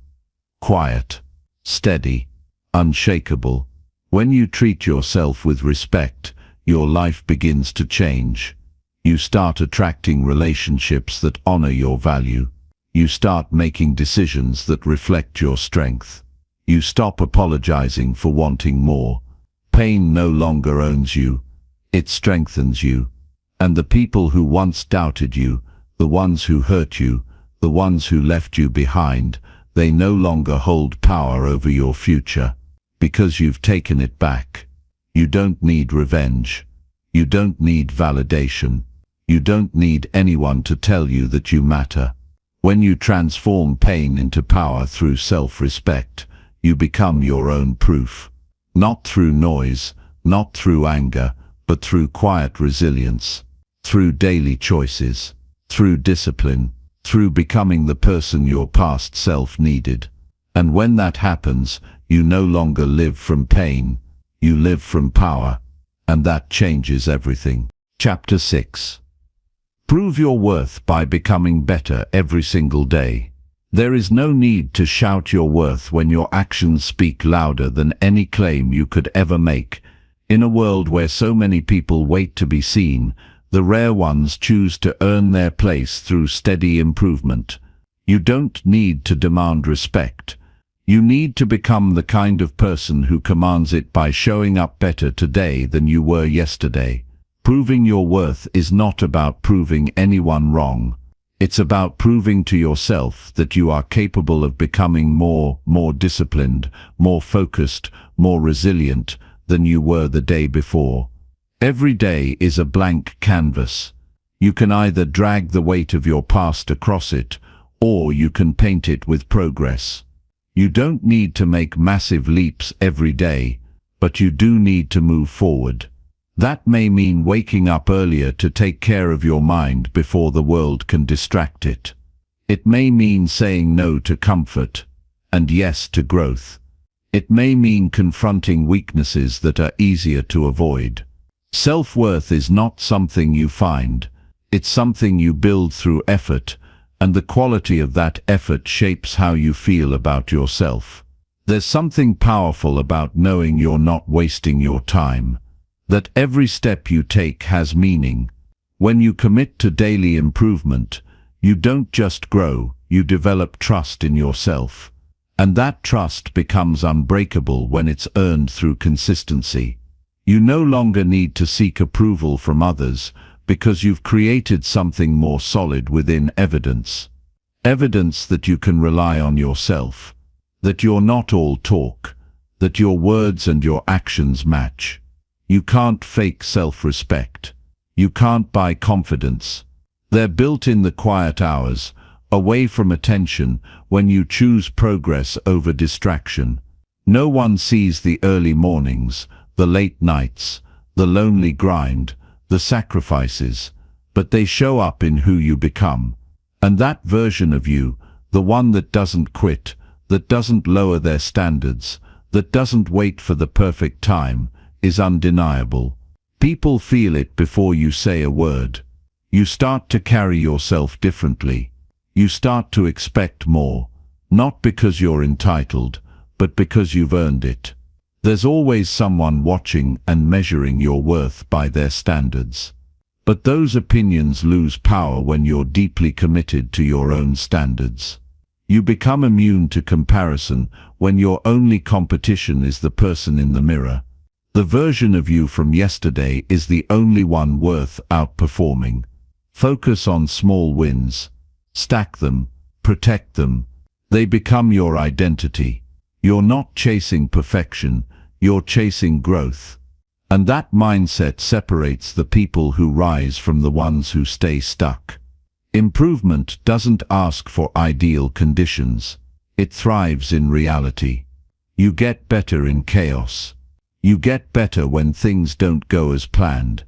Quiet, steady, unshakable. When you treat yourself with respect, your life begins to change. You start attracting relationships that honor your value. You start making decisions that reflect your strength. You stop apologizing for wanting more. Pain no longer owns you. It strengthens you. And the people who once doubted you, the ones who hurt you, the ones who left you behind, they no longer hold power over your future, because you've taken it back. You don't need revenge. You don't need validation. You don't need anyone to tell you that you matter. When you transform pain into power through self-respect, you become your own proof. Not through noise, not through anger, but through quiet resilience. Through daily choices, through discipline, through becoming the person your past self needed. And when that happens, you no longer live from pain, you live from power, and that changes everything. Chapter 6. Prove your worth by becoming better every single day. There is no need to shout your worth when your actions speak louder than any claim you could ever make. In a world where so many people wait to be seen, the rare ones choose to earn their place through steady improvement. You don't need to demand respect. You need to become the kind of person who commands it by showing up better today than you were yesterday. Proving your worth is not about proving anyone wrong. It's about proving to yourself that you are capable of becoming more disciplined, more focused, more resilient than you were the day before. Every day is a blank canvas. You can either drag the weight of your past across it, or you can paint it with progress. You don't need to make massive leaps every day, but you do need to move forward. That may mean waking up earlier to take care of your mind before the world can distract it. It may mean saying no to comfort and yes to growth. It may mean confronting weaknesses that are easier to avoid. Self-worth is not something you find. It's something you build through effort, and the quality of that effort shapes how you feel about yourself. There's something powerful about knowing you're not wasting your time, that every step you take has meaning. When you commit to daily improvement, you don't just grow, you develop trust in yourself. And that trust becomes unbreakable when it's earned through consistency. You no longer need to seek approval from others because you've created something more solid within evidence. Evidence that you can rely on yourself, that you're not all talk, that your words and your actions match. You can't fake self-respect. You can't buy confidence. They're built in the quiet hours, away from attention, when you choose progress over distraction. No one sees the early mornings, the late nights, the lonely grind, the sacrifices, but they show up in who you become. And that version of you, the one that doesn't quit, that doesn't lower their standards, that doesn't wait for the perfect time, is undeniable. People feel it before you say a word. You start to carry yourself differently. You start to expect more, not because you're entitled, but because you've earned it. There's always someone watching and measuring your worth by their standards. But those opinions lose power when you're deeply committed to your own standards. You become immune to comparison when your only competition is the person in the mirror. The version of you from yesterday is the only one worth outperforming. Focus on small wins. Stack them, protect them. They become your identity. You're not chasing perfection, you're chasing growth. And that mindset separates the people who rise from the ones who stay stuck. Improvement doesn't ask for ideal conditions. It thrives in reality. You get better in chaos. You get better when things don't go as planned.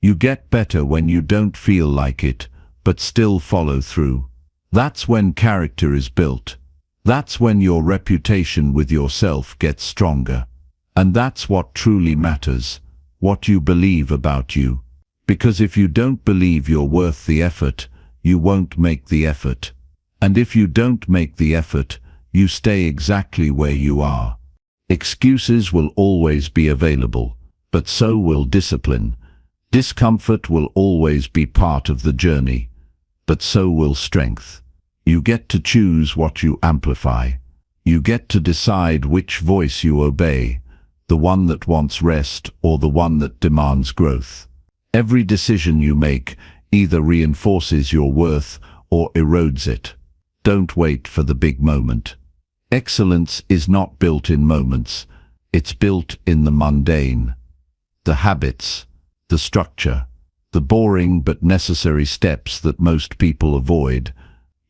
You get better when you don't feel like it, but still follow through. That's when character is built. That's when your reputation with yourself gets stronger. And that's what truly matters, what you believe about you. Because if you don't believe you're worth the effort, you won't make the effort. And if you don't make the effort, you stay exactly where you are. Excuses will always be available, but so will discipline. Discomfort will always be part of the journey, but so will strength. You get to choose what you amplify. You get to decide which voice you obey, the one that wants rest or the one that demands growth. Every decision you make either reinforces your worth or erodes it. Don't wait for the big moment. Excellence is not built in moments, it's built in the mundane. The habits, the structure, the boring but necessary steps that most people avoid.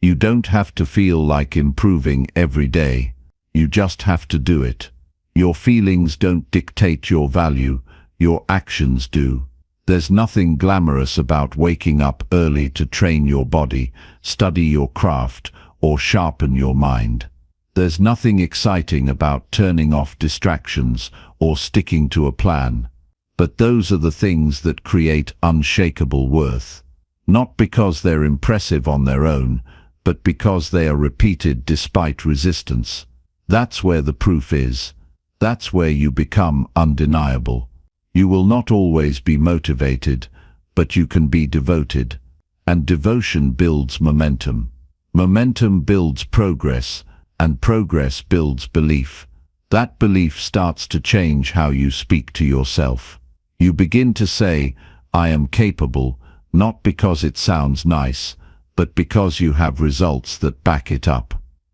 You don't have to feel like improving every day. You just have to do it. Your feelings don't dictate your value, your actions do. There's nothing glamorous about waking up early to train your body, study your craft, or sharpen your mind. There's nothing exciting about turning off distractions or sticking to a plan. But those are the things that create unshakable worth. Not because they're impressive on their own, but because they are repeated despite resistance. That's where the proof is. That's where you become undeniable. You will not always be motivated, but you can be devoted. And devotion builds momentum. Momentum builds progress, and progress builds belief. That belief starts to change how you speak to yourself. You begin to say, I am capable, not because it sounds nice, but because you have results that back it up.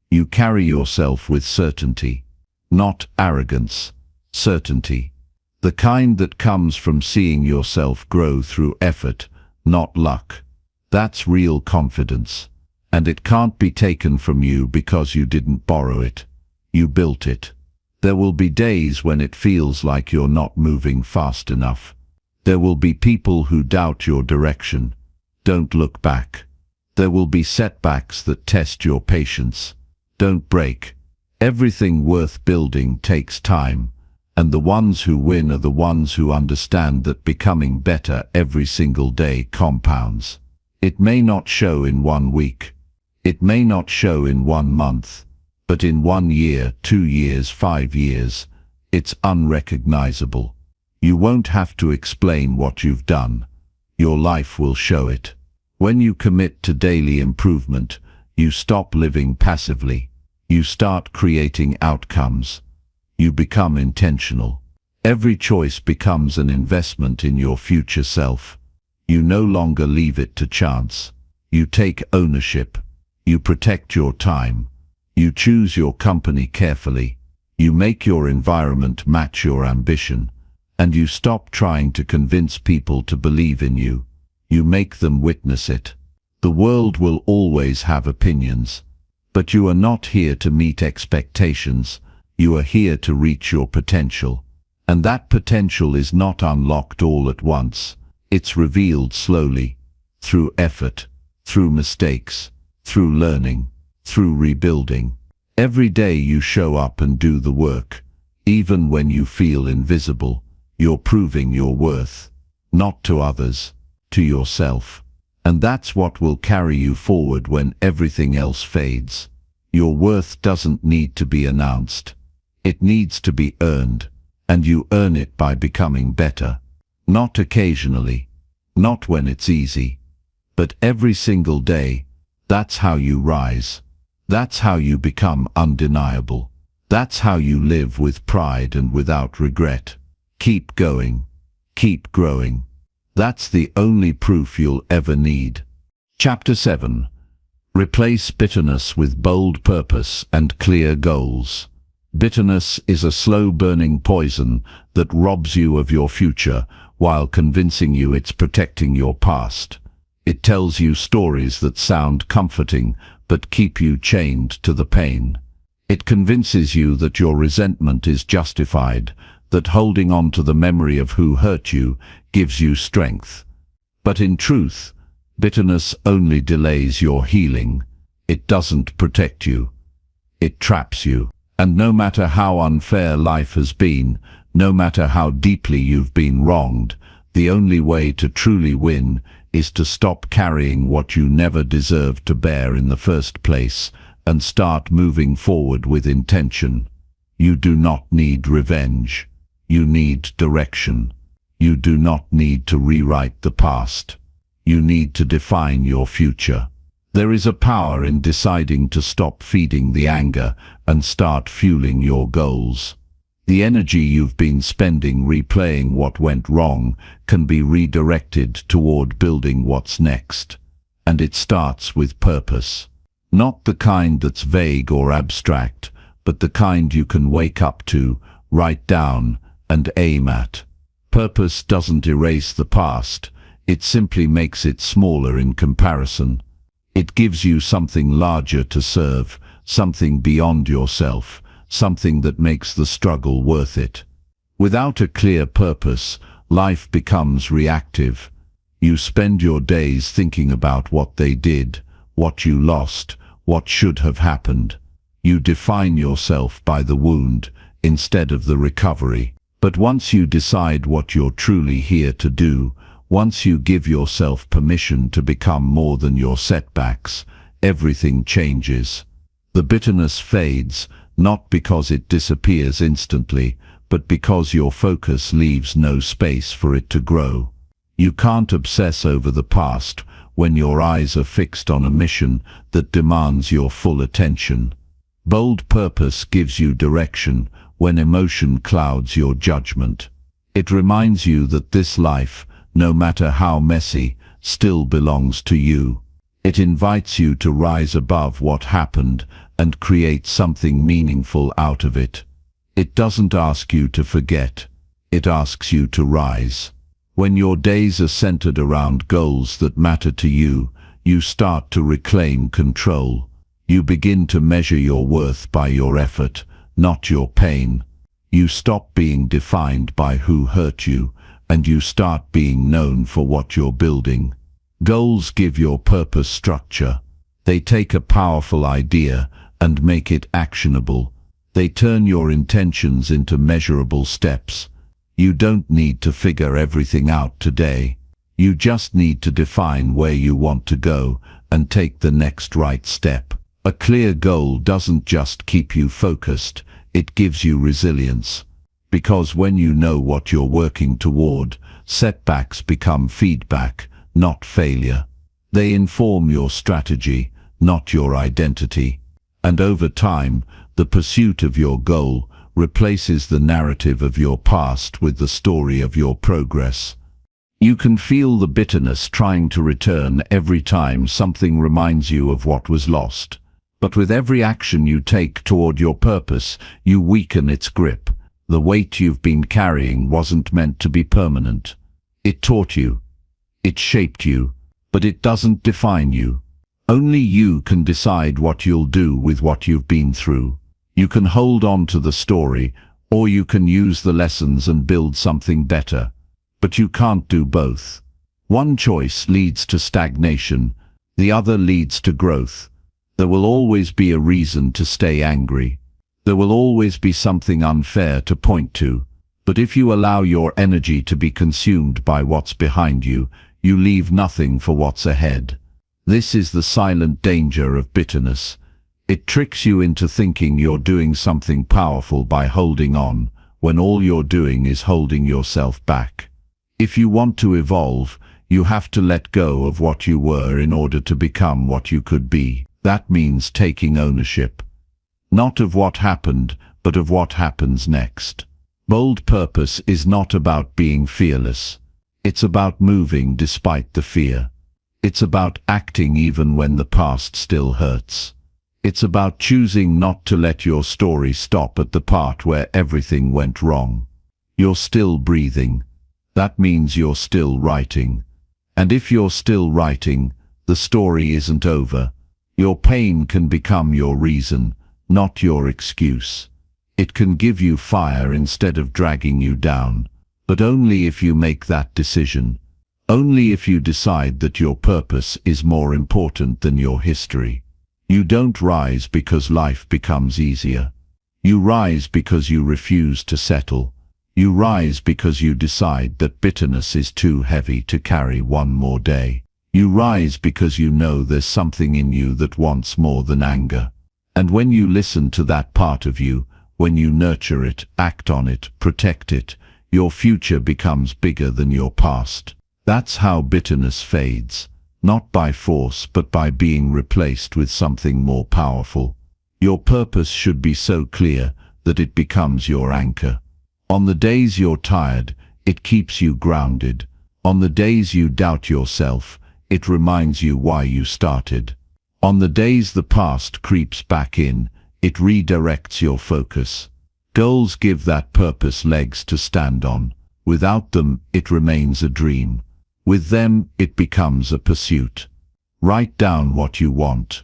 You carry yourself with certainty. Not arrogance, certainty. The kind that comes from seeing yourself grow through effort, not luck. That's real confidence. And it can't be taken from you because you didn't borrow it. You built it. There will be days when it feels like you're not moving fast enough. There will be people who doubt your direction. Don't look back. There will be setbacks that test your patience. Don't break. Everything worth building takes time, and the ones who win are the ones who understand that becoming better every single day compounds. It may not show in 1 week. It may not show in 1 month, but in 1 year, 2 years, 5 years, it's unrecognizable. You won't have to explain what you've done. Your life will show it. When you commit to daily improvement, you stop living passively. You start creating outcomes. You become intentional. Every choice becomes an investment in your future self. You no longer leave it to chance. You take ownership. You protect your time. You choose your company carefully. You make your environment match your ambition. And you stop trying to convince people to believe in you. You make them witness it. The world will always have opinions. But you are not here to meet expectations. You are here to reach your potential. And that potential is not unlocked all at once. It's revealed slowly. through effort, through mistakes, through learning, through rebuilding. Every day you show up and do the work. Even when you feel invisible, you're proving your worth, not to others, to yourself. And that's what will carry you forward when everything else fades. Your worth doesn't need to be announced. It needs to be earned, and you earn it by becoming better. Not occasionally, not when it's easy, but every single day. That's how you rise. That's how you become undeniable. That's how you live with pride and without regret. Keep going. Keep growing. That's the only proof you'll ever need. Chapter 7. Replace bitterness with bold purpose and clear goals. Bitterness is a slow-burning poison that robs you of your future while convincing you it's protecting your past. It tells you stories that sound comforting but keep you chained to the pain. It convinces you that your resentment is justified, that holding on to the memory of who hurt you gives you strength. But in truth, bitterness only delays your healing. It doesn't protect you. It traps you. And no matter how unfair life has been, no matter how deeply you've been wronged, the only way to truly win is to stop carrying what you never deserved to bear in the first place and start moving forward with intention. You do not need revenge. You need direction. You do not need to rewrite the past. You need to define your future. There is a power in deciding to stop feeding the anger and start fueling your goals. The energy you've been spending replaying what went wrong can be redirected toward building what's next. And it starts with purpose. Not the kind that's vague or abstract, but the kind you can wake up to, write down, and aim at. Purpose doesn't erase the past. It simply makes it smaller in comparison. It gives you something larger to serve, something beyond yourself, something that makes the struggle worth it. Without a clear purpose, life becomes reactive. You spend your days thinking about what they did, what you lost, what should have happened. You define yourself by the wound instead of the recovery. But once you decide what you're truly here to do, once you give yourself permission to become more than your setbacks, everything changes. The bitterness fades, not because it disappears instantly, but because your focus leaves no space for it to grow. You can't obsess over the past when your eyes are fixed on a mission that demands your full attention. Bold purpose gives you direction when emotion clouds your judgment. It reminds you that this life, no matter how messy, still belongs to you. It invites you to rise above what happened and create something meaningful out of it. It doesn't ask you to forget. It asks you to rise. When your days are centered around goals that matter to you, you start to reclaim control. You begin to measure your worth by your effort, not your pain. You stop being defined by who hurt you, and you start being known for what you're building. Goals give your purpose structure. They take a powerful idea and make it actionable. They turn your intentions into measurable steps. You don't need to figure everything out today. You just need to define where you want to go and take the next right step. A clear goal doesn't just keep you focused, it gives you resilience. Because when you know what you're working toward, setbacks become feedback, not failure. They inform your strategy, not your identity. And over time, the pursuit of your goal replaces the narrative of your past with the story of your progress. You can feel the bitterness trying to return every time something reminds you of what was lost. But with every action you take toward your purpose, you weaken its grip. The weight you've been carrying wasn't meant to be permanent. It taught you. It shaped you. But it doesn't define you. Only you can decide what you'll do with what you've been through. You can hold on to the story, or you can use the lessons and build something better. But you can't do both. One choice leads to stagnation, the other leads to growth. There will always be a reason to stay angry. There will always be something unfair to point to. But if you allow your energy to be consumed by what's behind you, you leave nothing for what's ahead. This is the silent danger of bitterness. It tricks you into thinking you're doing something powerful by holding on, when all you're doing is holding yourself back. If you want to evolve, you have to let go of what you were in order to become what you could be. That means taking ownership. Not of what happened, but of what happens next. Bold purpose is not about being fearless. It's about moving despite the fear. It's about acting even when the past still hurts. It's about choosing not to let your story stop at the part where everything went wrong. You're still breathing. That means you're still writing. And if you're still writing, the story isn't over. Your pain can become your reason, not your excuse. It can give you fire instead of dragging you down, but only if you make that decision. Only if you decide that your purpose is more important than your history. You don't rise because life becomes easier. You rise because you refuse to settle. You rise because you decide that bitterness is too heavy to carry one more day. You rise because you know there's something in you that wants more than anger. And when you listen to that part of you, when you nurture it, act on it, protect it, your future becomes bigger than your past. That's how bitterness fades, not by force but by being replaced with something more powerful. Your purpose should be so clear that it becomes your anchor. On the days you're tired, it keeps you grounded. On the days you doubt yourself, it reminds you why you started. On the days the past creeps back in, it redirects your focus. Goals give that purpose legs to stand on. Without them, it remains a dream. With them, it becomes a pursuit. Write down what you want.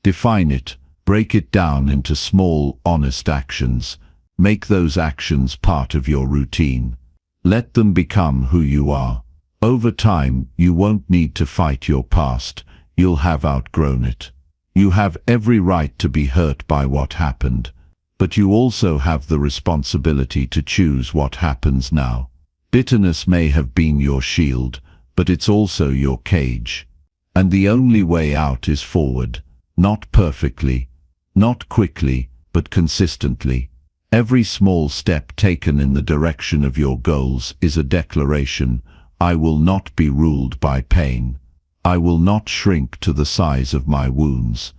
Define it. Break it down into small, honest actions. Make those actions part of your routine. Let them become who you are. Over time, you won't need to fight your past. You'll have outgrown it. You have every right to be hurt by what happened, but you also have the responsibility to choose what happens now. Bitterness may have been your shield, but it's also your cage. And the only way out is forward, not perfectly, not quickly, but consistently. Every small step taken in the direction of your goals is a declaration: I will not be ruled by pain. I will not shrink to the size of my wounds.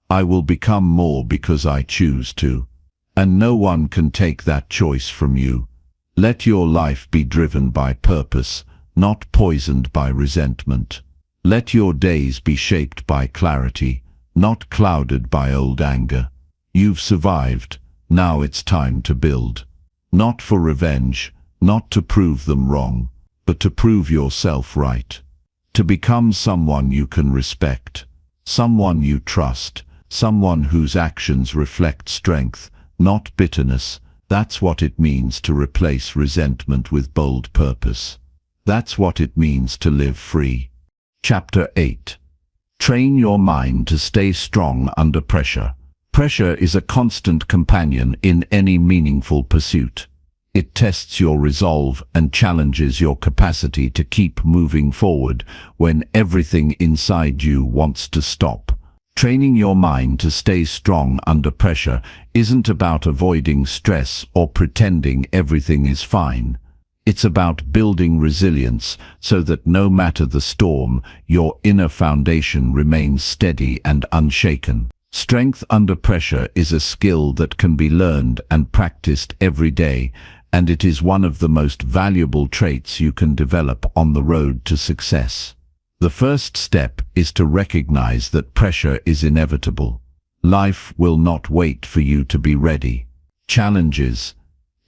I will become more because I choose to. And no one can take that choice from you. Let your life be driven by purpose, not poisoned by resentment. Let your days be shaped by clarity, not clouded by old anger. You've survived. Now it's time to build. Not for revenge, not to prove them wrong, but to prove yourself right. To become someone you can respect, someone you trust, someone whose actions reflect strength, not bitterness. That's what it means to replace resentment with bold purpose. That's what it means to live free. Chapter 8. Train your mind to stay strong under pressure. Pressure is a constant companion in any meaningful pursuit. It tests your resolve and challenges your capacity to keep moving forward when everything inside you wants to stop. Training your mind to stay strong under pressure isn't about avoiding stress or pretending everything is fine. It's about building resilience so that no matter the storm, your inner foundation remains steady and unshaken. Strength under pressure is a skill that can be learned and practiced every day, and it is one of the most valuable traits you can develop on the road to success. The first step is to recognize that pressure is inevitable. Life will not wait for you to be ready. Challenges,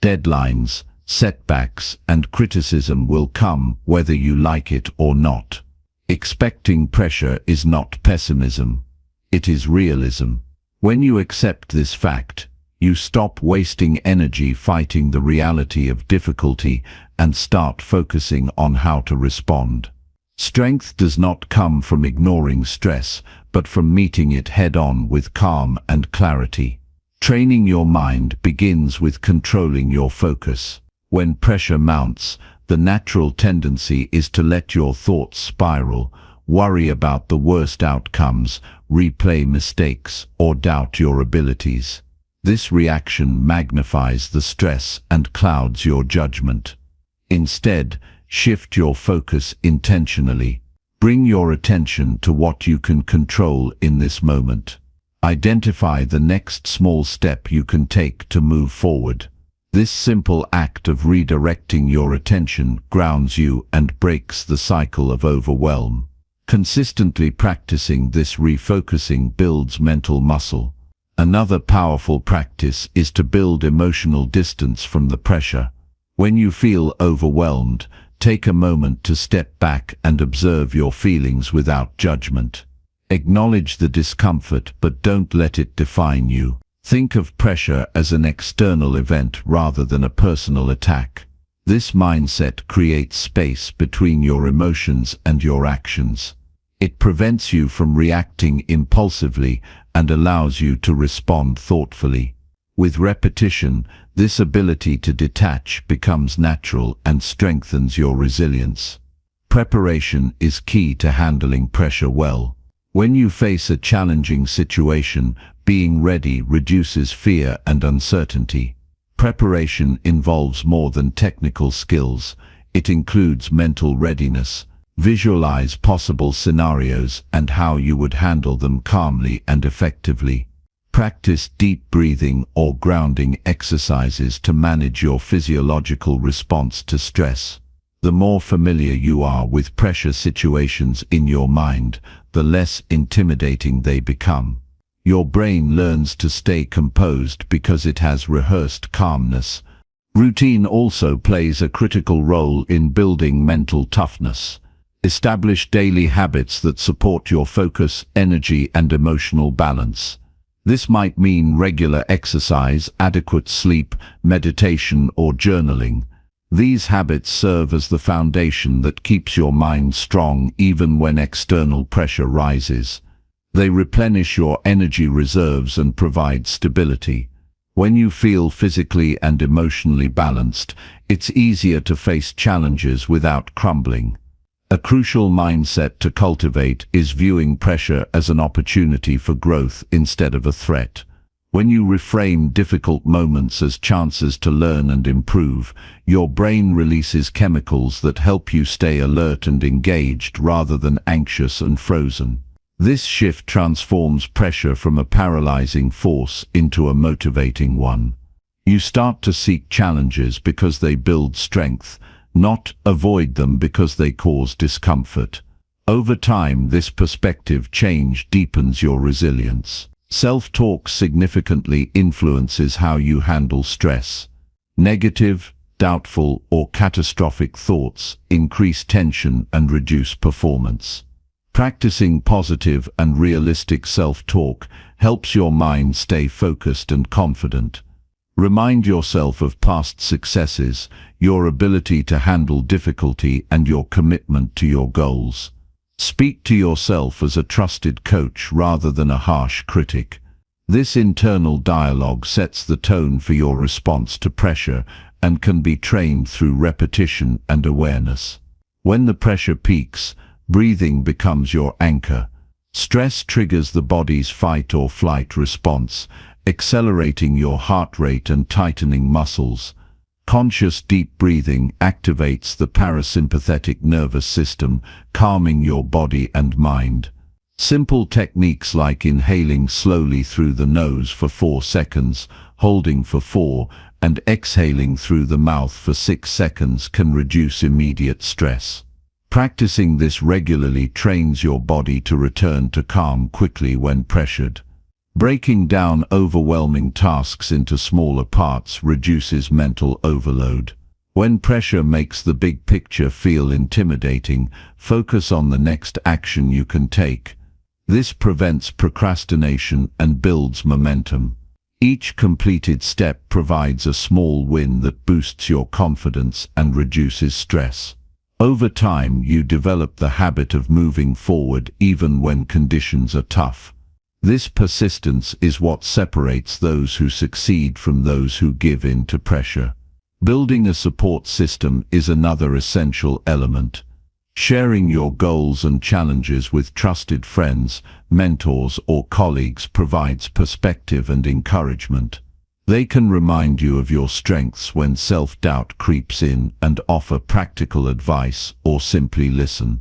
deadlines, setbacks, and criticism will come whether you like it or not. Expecting pressure is not pessimism. It is realism. When you accept this fact, you stop wasting energy fighting the reality of difficulty and start focusing on how to respond. Strength does not come from ignoring stress, but from meeting it head-on with calm and clarity. Training your mind begins with controlling your focus. When pressure mounts, the natural tendency is to let your thoughts spiral, worry about the worst outcomes, replay mistakes, or doubt your abilities. This reaction magnifies the stress and clouds your judgment. Instead, shift your focus intentionally. Bring your attention to what you can control in this moment. Identify the next small step you can take to move forward. This simple act of redirecting your attention grounds you and breaks the cycle of overwhelm. Consistently practicing this refocusing builds mental muscle. Another powerful practice is to build emotional distance from the pressure. When you feel overwhelmed, take a moment to step back and observe your feelings without judgment. Acknowledge the discomfort, but don't let it define you. Think of pressure as an external event rather than a personal attack. This mindset creates space between your emotions and your actions. It prevents you from reacting impulsively and allows you to respond thoughtfully. With repetition, this ability to detach becomes natural and strengthens your resilience. Preparation is key to handling pressure well. When you face a challenging situation, being ready reduces fear and uncertainty. Preparation involves more than technical skills. It includes mental readiness. Visualize possible scenarios and how you would handle them calmly and effectively. Practice deep breathing or grounding exercises to manage your physiological response to stress. The more familiar you are with pressure situations in your mind, the less intimidating they become. Your brain learns to stay composed because it has rehearsed calmness. Routine also plays a critical role in building mental toughness. Establish daily habits that support your focus, energy, and emotional balance. This might mean regular exercise, adequate sleep, meditation, or journaling. These habits serve as the foundation that keeps your mind strong even when external pressure rises. They replenish your energy reserves and provide stability. When you feel physically and emotionally balanced, it's easier to face challenges without crumbling. A crucial mindset to cultivate is viewing pressure as an opportunity for growth instead of a threat. When you reframe difficult moments as chances to learn and improve, your brain releases chemicals that help you stay alert and engaged rather than anxious and frozen. This shift transforms pressure from a paralyzing force into a motivating one. You start to seek challenges because they build strength, not avoid them because they cause discomfort. Over time, this perspective change deepens your resilience. Self-talk significantly influences how you handle stress. Negative, doubtful, or catastrophic thoughts increase tension and reduce performance. Practicing positive and realistic self-talk helps your mind stay focused and confident. Remind yourself of past successes, your ability to handle difficulty, and your commitment to your goals. Speak to yourself as a trusted coach rather than a harsh critic. This internal dialogue sets the tone for your response to pressure and can be trained through repetition and awareness. When the pressure peaks, breathing becomes your anchor. Stress triggers the body's fight or flight response, accelerating your heart rate and tightening muscles. Conscious deep breathing activates the parasympathetic nervous system, calming your body and mind. Simple techniques like inhaling slowly through the nose for 4 seconds, holding for 4, and exhaling through the mouth for 6 seconds can reduce immediate stress. Practicing this regularly trains your body to return to calm quickly when pressured. Breaking down overwhelming tasks into smaller parts reduces mental overload. When pressure makes the big picture feel intimidating, focus on the next action you can take. This prevents procrastination and builds momentum. Each completed step provides a small win that boosts your confidence and reduces stress. Over time, you develop the habit of moving forward even when conditions are tough. This persistence is what separates those who succeed from those who give in to pressure. Building a support system is another essential element. Sharing your goals and challenges with trusted friends, mentors, or colleagues provides perspective and encouragement. They can remind you of your strengths when self-doubt creeps in and offer practical advice or simply listen.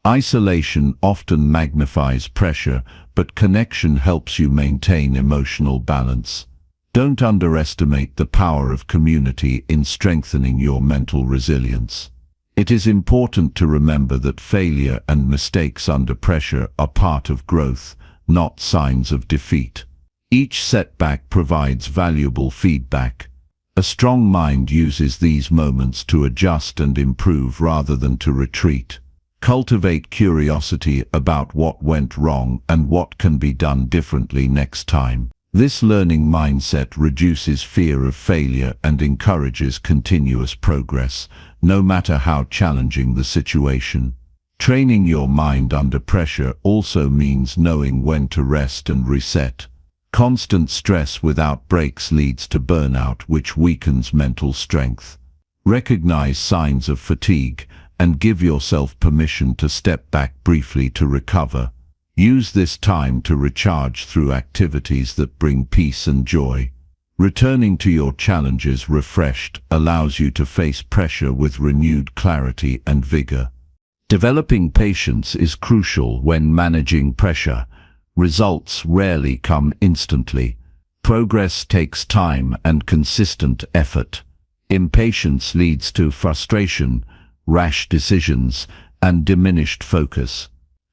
Isolation often magnifies pressure, but connection helps you maintain emotional balance. Don't underestimate the power of community in strengthening your mental resilience. It is important to remember that failure and mistakes under pressure are part of growth, not signs of defeat. Each setback provides valuable feedback. A strong mind uses these moments to adjust and improve rather than to retreat. Cultivate curiosity about what went wrong and what can be done differently next time. This learning mindset reduces fear of failure and encourages continuous progress, no matter how challenging the situation. Training your mind under pressure also means knowing when to rest and reset. Constant stress without breaks leads to burnout, which weakens mental strength. Recognize signs of fatigue and give yourself permission to step back briefly to recover. Use this time to recharge through activities that bring peace and joy. Returning to your challenges refreshed allows you to face pressure with renewed clarity and vigor. Developing patience is crucial when managing pressure. Results rarely come instantly. Progress takes time and consistent effort. Impatience leads to frustration, rash decisions, and diminished focus.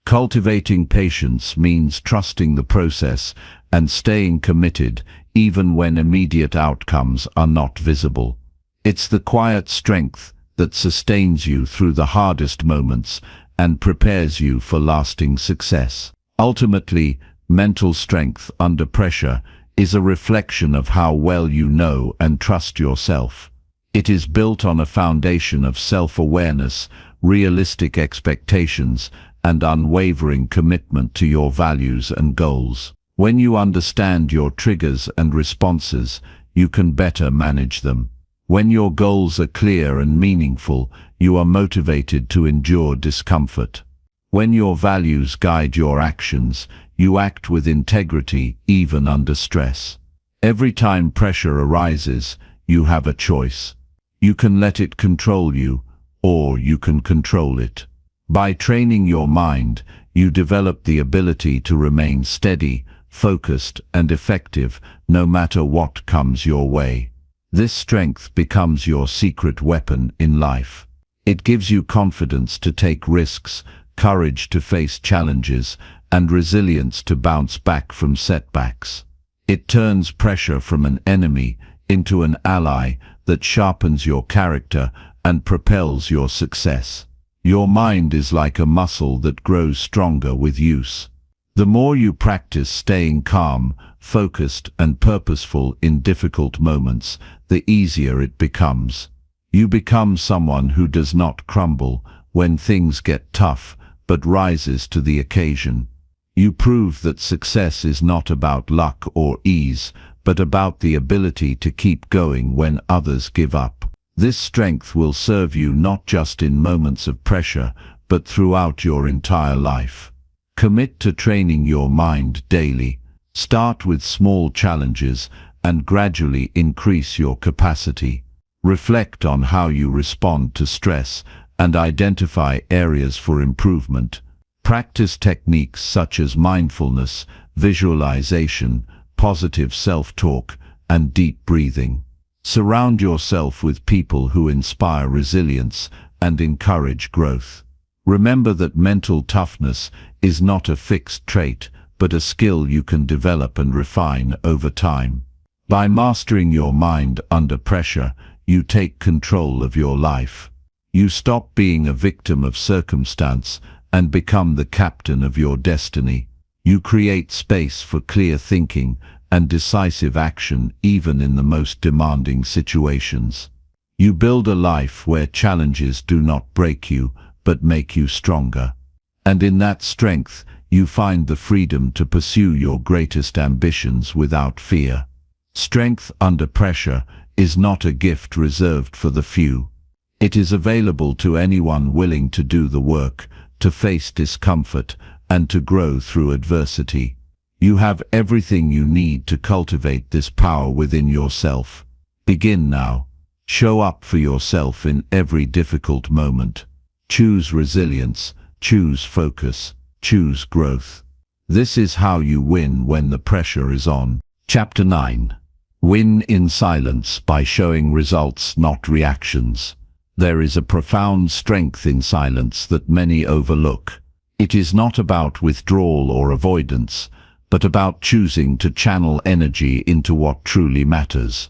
Cultivating patience means trusting the process and staying committed even when immediate outcomes are not visible. It's the quiet strength that sustains you through the hardest moments and prepares you for lasting success. Ultimately, mental strength under pressure is a reflection of how well you know and trust yourself. It is built on a foundation of self-awareness, realistic expectations, and unwavering commitment to your values and goals. When you understand your triggers and responses, you can better manage them. When your goals are clear and meaningful, you are motivated to endure discomfort. When your values guide your actions, you act with integrity even under stress. Every time pressure arises, you have a choice. You can let it control you, or you can control it. By training your mind, you develop the ability to remain steady, focused, and effective no matter what comes your way. This strength becomes your secret weapon in life. It gives you confidence to take risks, courage to face challenges, and resilience to bounce back from setbacks. It turns pressure from an enemy into an ally that sharpens your character and propels your success. Your mind is like a muscle that grows stronger with use. The more you practice staying calm, focused, and purposeful in difficult moments, the easier it becomes. You become someone who does not crumble when things get tough, but rises to the occasion. You prove that success is not about luck or ease, but about the ability to keep going when others give up. This strength will serve you not just in moments of pressure, but throughout your entire life. Commit to training your mind daily. Start with small challenges and gradually increase your capacity. Reflect on how you respond to stress and identify areas for improvement. Practice techniques such as mindfulness, visualization, positive self-talk, and deep breathing. Surround yourself with people who inspire resilience and encourage growth. Remember that mental toughness is not a fixed trait, but a skill you can develop and refine over time. By mastering your mind under pressure, you take control of your life. You stop being a victim of circumstance and become the captain of your destiny. You create space for clear thinking and decisive action even in the most demanding situations. You build a life where challenges do not break you, but make you stronger. And in that strength, you find the freedom to pursue your greatest ambitions without fear. Strength under pressure is not a gift reserved for the few. It is available to anyone willing to do the work, to face discomfort, and to grow through adversity. You have everything you need to cultivate this power within yourself. Begin now. Show up for yourself in every difficult moment. Choose resilience, choose focus, choose growth. This is how you win when the pressure is on. Chapter 9. Win in silence by showing results, not reactions. There is a profound strength in silence that many overlook. It is not about withdrawal or avoidance, but about choosing to channel energy into what truly matters.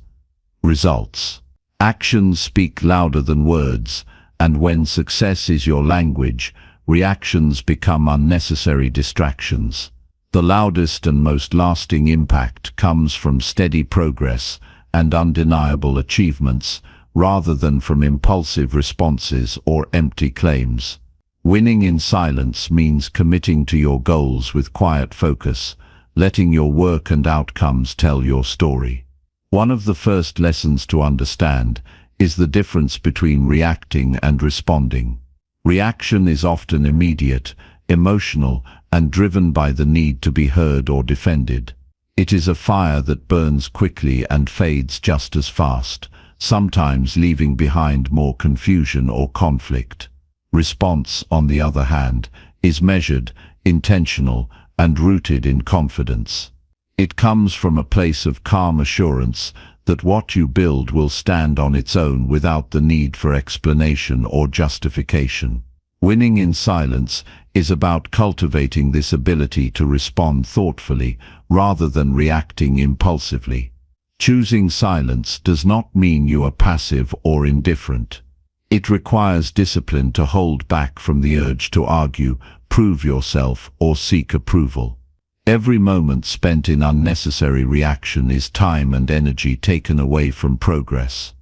Results. Actions speak louder than words, and when success is your language, reactions become unnecessary distractions. The loudest and most lasting impact comes from steady progress and undeniable achievements, rather than from impulsive responses or empty claims. Winning in silence means committing to your goals with quiet focus, letting your work and outcomes tell your story. One of the first lessons to understand is the difference between reacting and responding. Reaction is often immediate, emotional, and driven by the need to be heard or defended. It is a fire that burns quickly and fades just as fast, sometimes leaving behind more confusion or conflict. Response, on the other hand, is measured, intentional, and rooted in confidence. It comes from a place of calm assurance that what you build will stand on its own without the need for explanation or justification. Winning in silence is about cultivating this ability to respond thoughtfully rather than reacting impulsively. Choosing silence does not mean you are passive or indifferent. It requires discipline to hold back from the urge to argue, prove yourself, or seek approval. Every moment spent in unnecessary reaction is time and energy taken away from progress.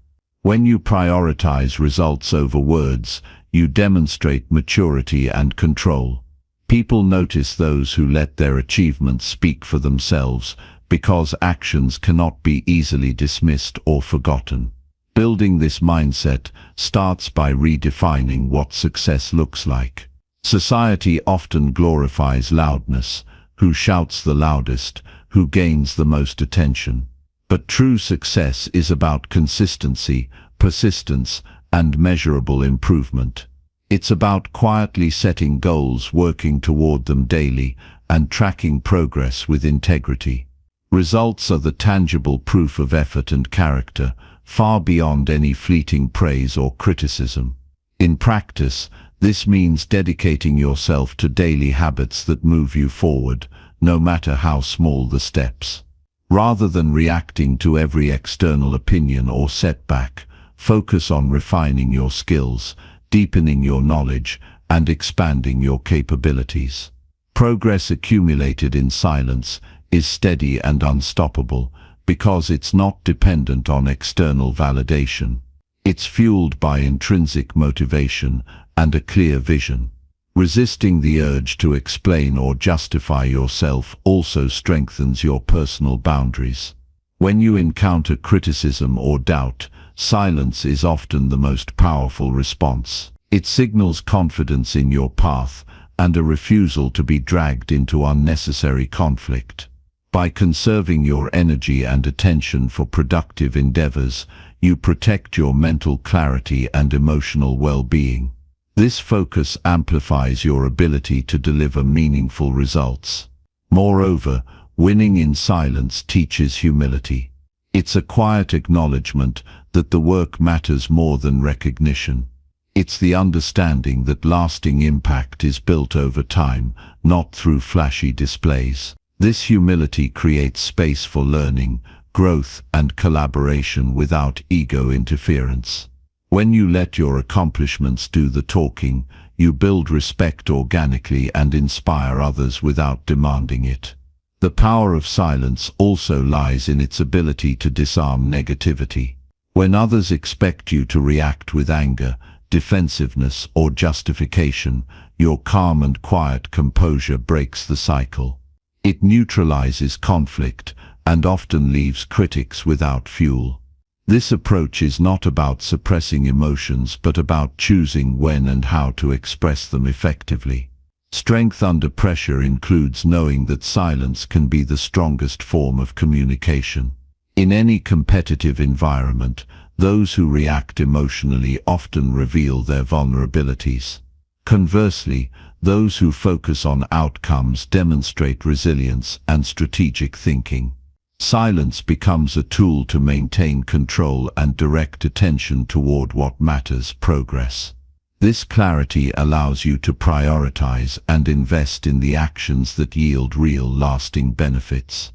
When you prioritize results over words, you demonstrate maturity and control. People notice those who let their achievements speak for themselves, because actions cannot be easily dismissed or forgotten. Building this mindset starts by redefining what success looks like. Society often glorifies loudness, who shouts the loudest, who gains the most attention. But true success is about consistency, persistence, and measurable improvement. It's about quietly setting goals, working toward them daily, and tracking progress with integrity. Results are the tangible proof of effort and character, far beyond any fleeting praise or criticism. In practice, this means dedicating yourself to daily habits that move you forward, no matter how small the steps. Rather than reacting to every external opinion or setback, focus on refining your skills, deepening your knowledge, and expanding your capabilities. Progress accumulated in silence is steady and unstoppable because it's not dependent on external validation. It's fueled by intrinsic motivation and a clear vision. Resisting the urge to explain or justify yourself also strengthens your personal boundaries. When you encounter criticism or doubt, silence is often the most powerful response. It signals confidence in your path and a refusal to be dragged into unnecessary conflict. By conserving your energy and attention for productive endeavors, you protect your mental clarity and emotional well-being. This focus amplifies your ability to deliver meaningful results. Moreover, winning in silence teaches humility. It's a quiet acknowledgement that the work matters more than recognition. It's the understanding that lasting impact is built over time, not through flashy displays. This humility creates space for learning, growth, and collaboration without ego interference. When you let your accomplishments do the talking, you build respect organically and inspire others without demanding it. The power of silence also lies in its ability to disarm negativity. When others expect you to react with anger, defensiveness, or justification, your calm and quiet composure breaks the cycle. It neutralizes conflict and often leaves critics without fuel. This approach is not about suppressing emotions but about choosing when and how to express them effectively. Strength under pressure includes knowing that silence can be the strongest form of communication. In any competitive environment, those who react emotionally often reveal their vulnerabilities. Conversely, those who focus on outcomes demonstrate resilience and strategic thinking. Silence becomes a tool to maintain control and direct attention toward what matters: progress. This clarity allows you to prioritize and invest in the actions that yield real, lasting benefits.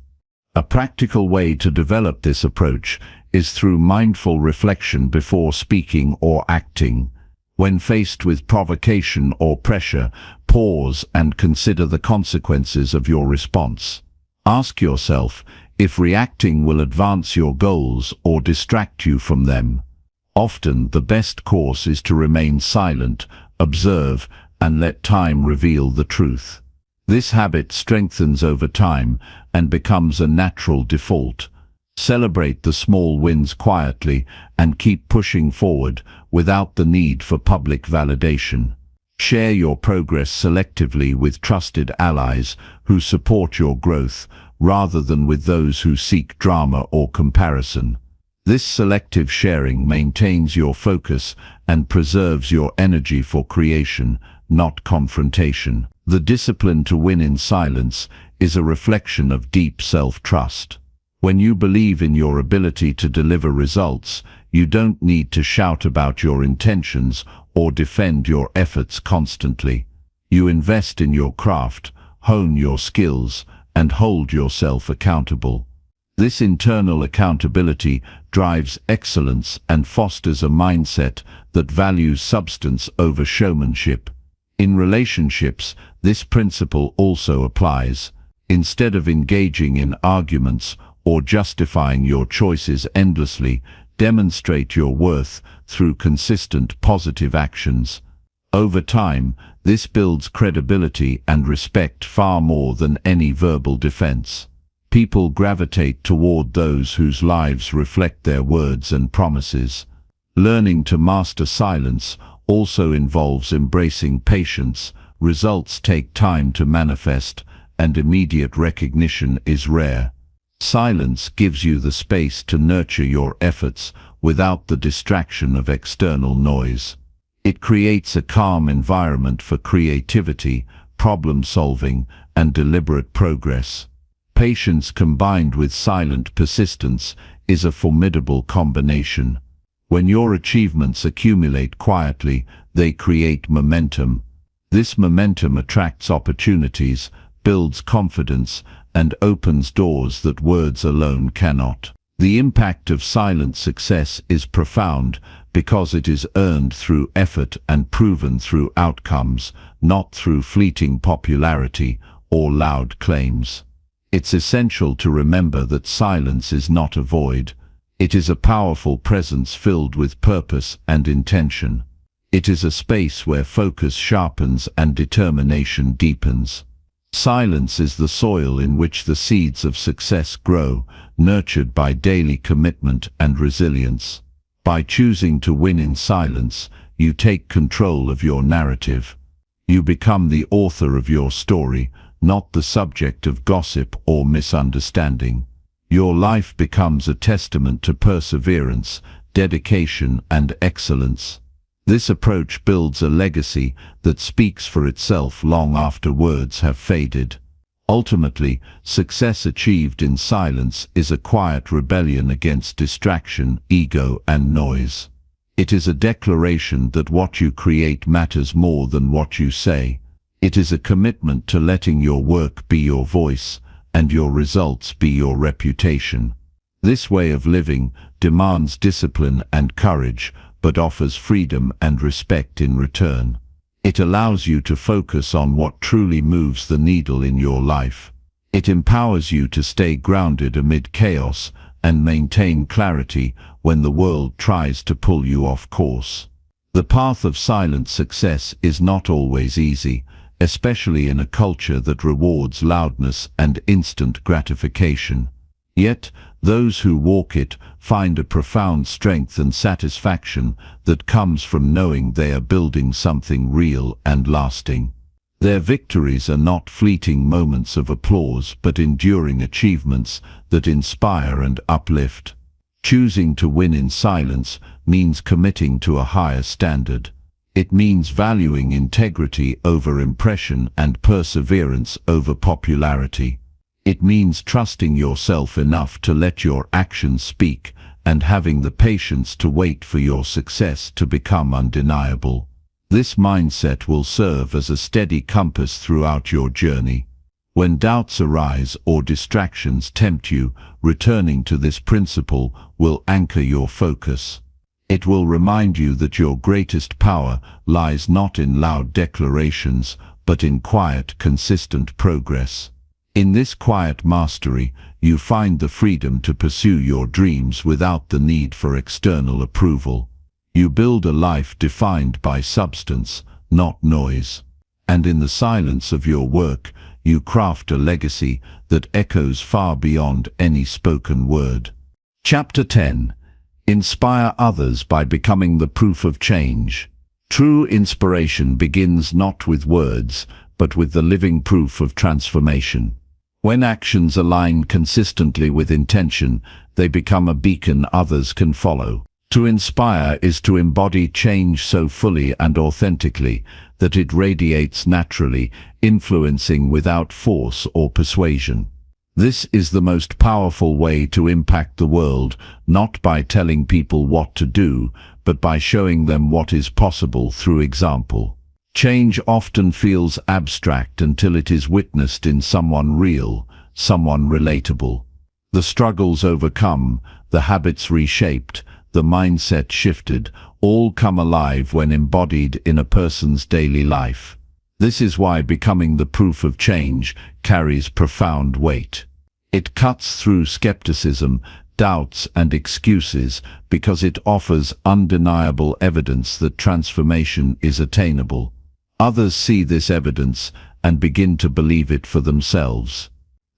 A practical way to develop this approach is through mindful reflection before speaking or acting. When faced with provocation or pressure, pause and consider the consequences of your response. Ask yourself if reacting will advance your goals or distract you from them. Often, the best course is to remain silent, observe, and let time reveal the truth. This habit strengthens over time and becomes a natural default. Celebrate the small wins quietly and keep pushing forward without the need for public validation. Share your progress selectively with trusted allies who support your growth rather than with those who seek drama or comparison. This selective sharing maintains your focus and preserves your energy for creation, not confrontation. The discipline to win in silence is a reflection of deep self-trust. When you believe in your ability to deliver results, you don't need to shout about your intentions or defend your efforts constantly. You invest in your craft, hone your skills, and hold yourself accountable. This internal accountability drives excellence and fosters a mindset that values substance over showmanship. In relationships, this principle also applies. Instead of engaging in arguments or justifying your choices endlessly, demonstrate your worth through consistent positive actions. Over time, this builds credibility and respect far more than any verbal defense. People gravitate toward those whose lives reflect their words and promises. Learning to master silence also involves embracing patience. Results take time to manifest, and immediate recognition is rare. Silence gives you the space to nurture your efforts without the distraction of external noise. It creates a calm environment for creativity, problem-solving, and deliberate progress. Patience combined with silent persistence is a formidable combination. When your achievements accumulate quietly, they create momentum. This momentum attracts opportunities, builds confidence, and opens doors that words alone cannot. The impact of silent success is profound because it is earned through effort and proven through outcomes, not through fleeting popularity or loud claims. It's essential to remember that silence is not a void. It is a powerful presence filled with purpose and intention. It is a space where focus sharpens and determination deepens. Silence is the soil in which the seeds of success grow, nurtured by daily commitment and resilience. By choosing to win in silence, you take control of your narrative. You become the author of your story, not the subject of gossip or misunderstanding. Your life becomes a testament to perseverance, dedication, and excellence. This approach builds a legacy that speaks for itself long after words have faded. Ultimately, success achieved in silence is a quiet rebellion against distraction, ego, and noise. It is a declaration that what you create matters more than what you say. It is a commitment to letting your work be your voice and your results be your reputation. This way of living demands discipline and courage, but offers freedom and respect in return. It allows you to focus on what truly moves the needle in your life. It empowers you to stay grounded amid chaos and maintain clarity when the world tries to pull you off course. The path of silent success is not always easy, especially in a culture that rewards loudness and instant gratification. Yet, those who walk it find a profound strength and satisfaction that comes from knowing they are building something real and lasting. Their victories are not fleeting moments of applause, but enduring achievements that inspire and uplift. Choosing to win in silence means committing to a higher standard. It means valuing integrity over impression and perseverance over popularity. It means trusting yourself enough to let your actions speak and having the patience to wait for your success to become undeniable. This mindset will serve as a steady compass throughout your journey. When doubts arise or distractions tempt you, returning to this principle will anchor your focus. It will remind you that your greatest power lies not in loud declarations, but in quiet, consistent progress. In this quiet mastery, you find the freedom to pursue your dreams without the need for external approval. You build a life defined by substance, not noise. And in the silence of your work, you craft a legacy that echoes far beyond any spoken word. Chapter 10. Inspire others by becoming the proof of change. True inspiration begins not with words, but with the living proof of transformation. When actions align consistently with intention, they become a beacon others can follow. To inspire is to embody change so fully and authentically that it radiates naturally, influencing without force or persuasion. This is the most powerful way to impact the world, not by telling people what to do, but by showing them what is possible through example. Change often feels abstract until it is witnessed in someone real, someone relatable. The struggles overcome, the habits reshaped, the mindset shifted, all come alive when embodied in a person's daily life. This is why becoming the proof of change carries profound weight. It cuts through skepticism, doubts, and excuses because it offers undeniable evidence that transformation is attainable. Others see this evidence and begin to believe it for themselves.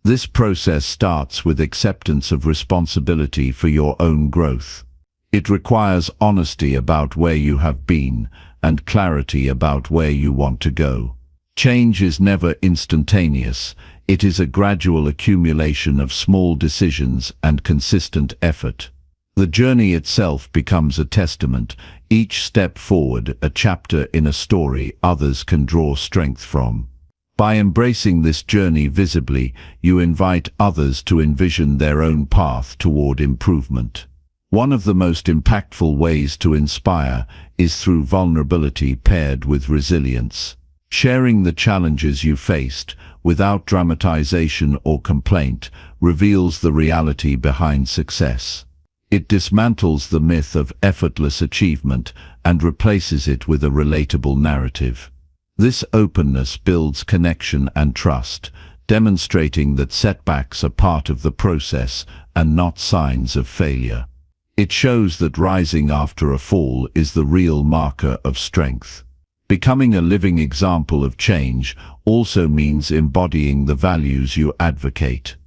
This process starts with acceptance of responsibility for your own growth. It requires honesty about where you have been and clarity about where you want to go. Change is never instantaneous. It is a gradual accumulation of small decisions and consistent effort. The journey itself becomes a testament, each step forward a chapter in a story others can draw strength from. By embracing this journey visibly, you invite others to envision their own path toward improvement. One of the most impactful ways to inspire is through vulnerability paired with resilience. Sharing the challenges you faced, without dramatization or complaint, reveals the reality behind success. It dismantles the myth of effortless achievement and replaces it with a relatable narrative. This openness builds connection and trust, demonstrating that setbacks are part of the process and not signs of failure. It shows that rising after a fall is the real marker of strength. Becoming a living example of change also means embodying the values you advocate.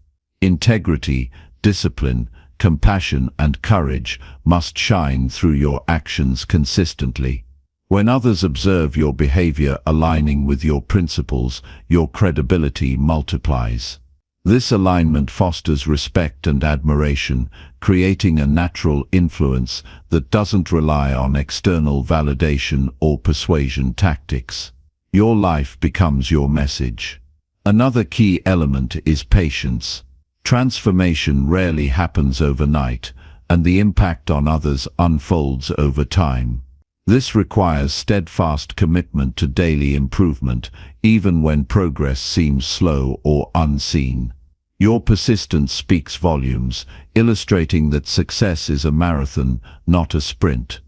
Integrity, discipline, compassion, and courage must shine through your actions consistently. When others observe your behavior aligning with your principles, your credibility multiplies. This alignment fosters respect and admiration, creating a natural influence that doesn't rely on external validation or persuasion tactics. Your life becomes your message. Another key element is patience. Transformation rarely happens overnight, and the impact on others unfolds over time. This requires steadfast commitment to daily improvement, even when progress seems slow or unseen. Your persistence speaks volumes, illustrating that success is a marathon, not a sprint.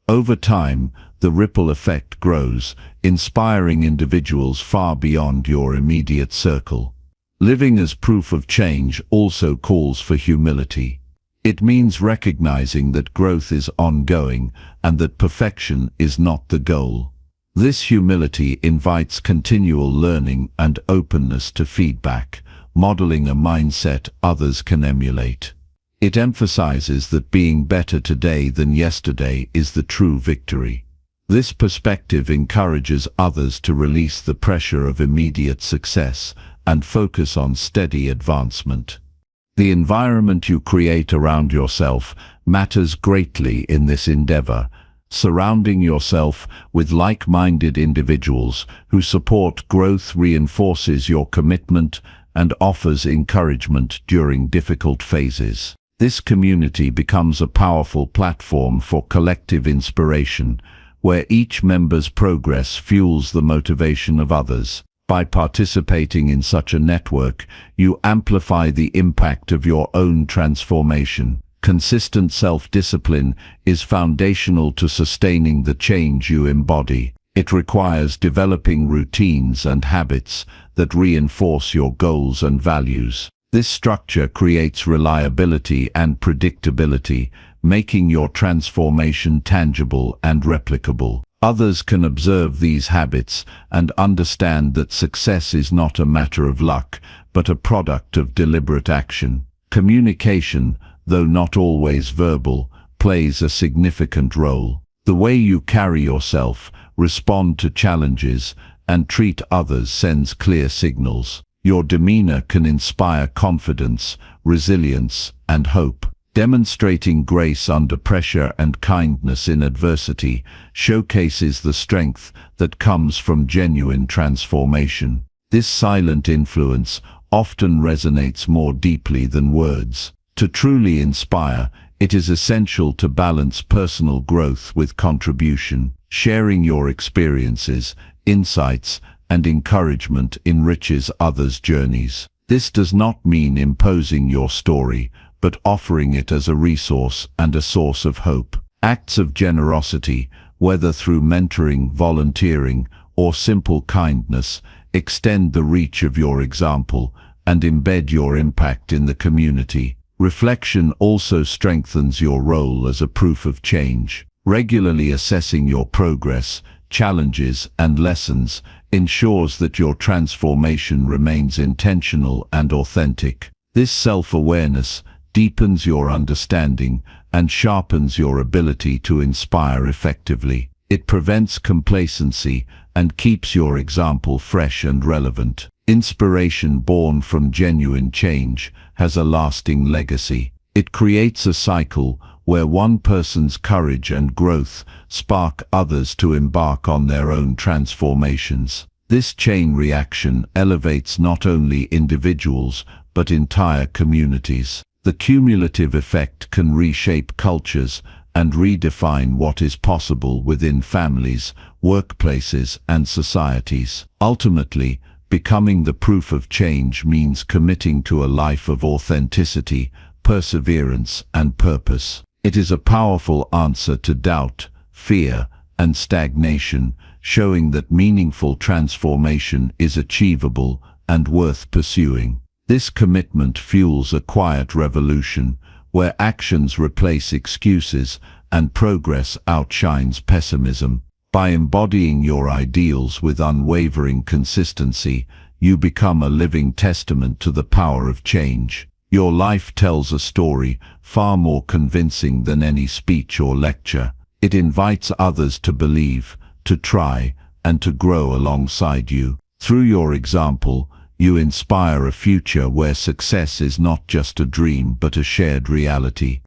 Over time, the ripple effect grows, inspiring individuals far beyond your immediate circle. Living as proof of change also calls for humility. It means recognizing that growth is ongoing and that perfection is not the goal. This humility invites continual learning and openness to feedback, modeling a mindset others can emulate. It emphasizes that being better today than yesterday is the true victory. This perspective encourages others to release the pressure of immediate success and focus on steady advancement. The environment you create around yourself matters greatly in this endeavor. Surrounding yourself with like-minded individuals who support growth reinforces your commitment and offers encouragement during difficult phases. This community becomes a powerful platform for collective inspiration, where each member's progress fuels the motivation of others. By participating in such a network, you amplify the impact of your own transformation. Consistent self-discipline is foundational to sustaining the change you embody. It requires developing routines and habits that reinforce your goals and values. This structure creates reliability and predictability, making your transformation tangible and replicable. Others can observe these habits and understand that success is not a matter of luck, but a product of deliberate action. Communication, though not always verbal, plays a significant role. The way you carry yourself, respond to challenges, and treat others sends clear signals. Your demeanor can inspire confidence, resilience, and hope. Demonstrating grace under pressure and kindness in adversity showcases the strength that comes from genuine transformation. This silent influence often resonates more deeply than words. To truly inspire, it is essential to balance personal growth with contribution. Sharing your experiences, insights, and encouragement enriches others' journeys. This does not mean imposing your story, but offering it as a resource and a source of hope. Acts of generosity, whether through mentoring, volunteering, or simple kindness, extend the reach of your example and embed your impact in the community. Reflection also strengthens your role as a proof of change. Regularly assessing your progress, challenges, and lessons ensures that your transformation remains intentional and authentic. This self-awareness deepens your understanding and sharpens your ability to inspire effectively. It prevents complacency and keeps your example fresh and relevant. Inspiration born from genuine change has a lasting legacy. It creates a cycle where one person's courage and growth spark others to embark on their own transformations. This chain reaction elevates not only individuals but entire communities. The cumulative effect can reshape cultures and redefine what is possible within families, workplaces, and societies. Ultimately, becoming the proof of change means committing to a life of authenticity, perseverance, and purpose. It is a powerful answer to doubt, fear, and stagnation, showing that meaningful transformation is achievable and worth pursuing. This commitment fuels a quiet revolution, where actions replace excuses and progress outshines pessimism. By embodying your ideals with unwavering consistency, you become a living testament to the power of change. Your life tells a story far more convincing than any speech or lecture. It invites others to believe, to try, and to grow alongside you. Through your example, you inspire a future where success is not just a dream but a shared reality.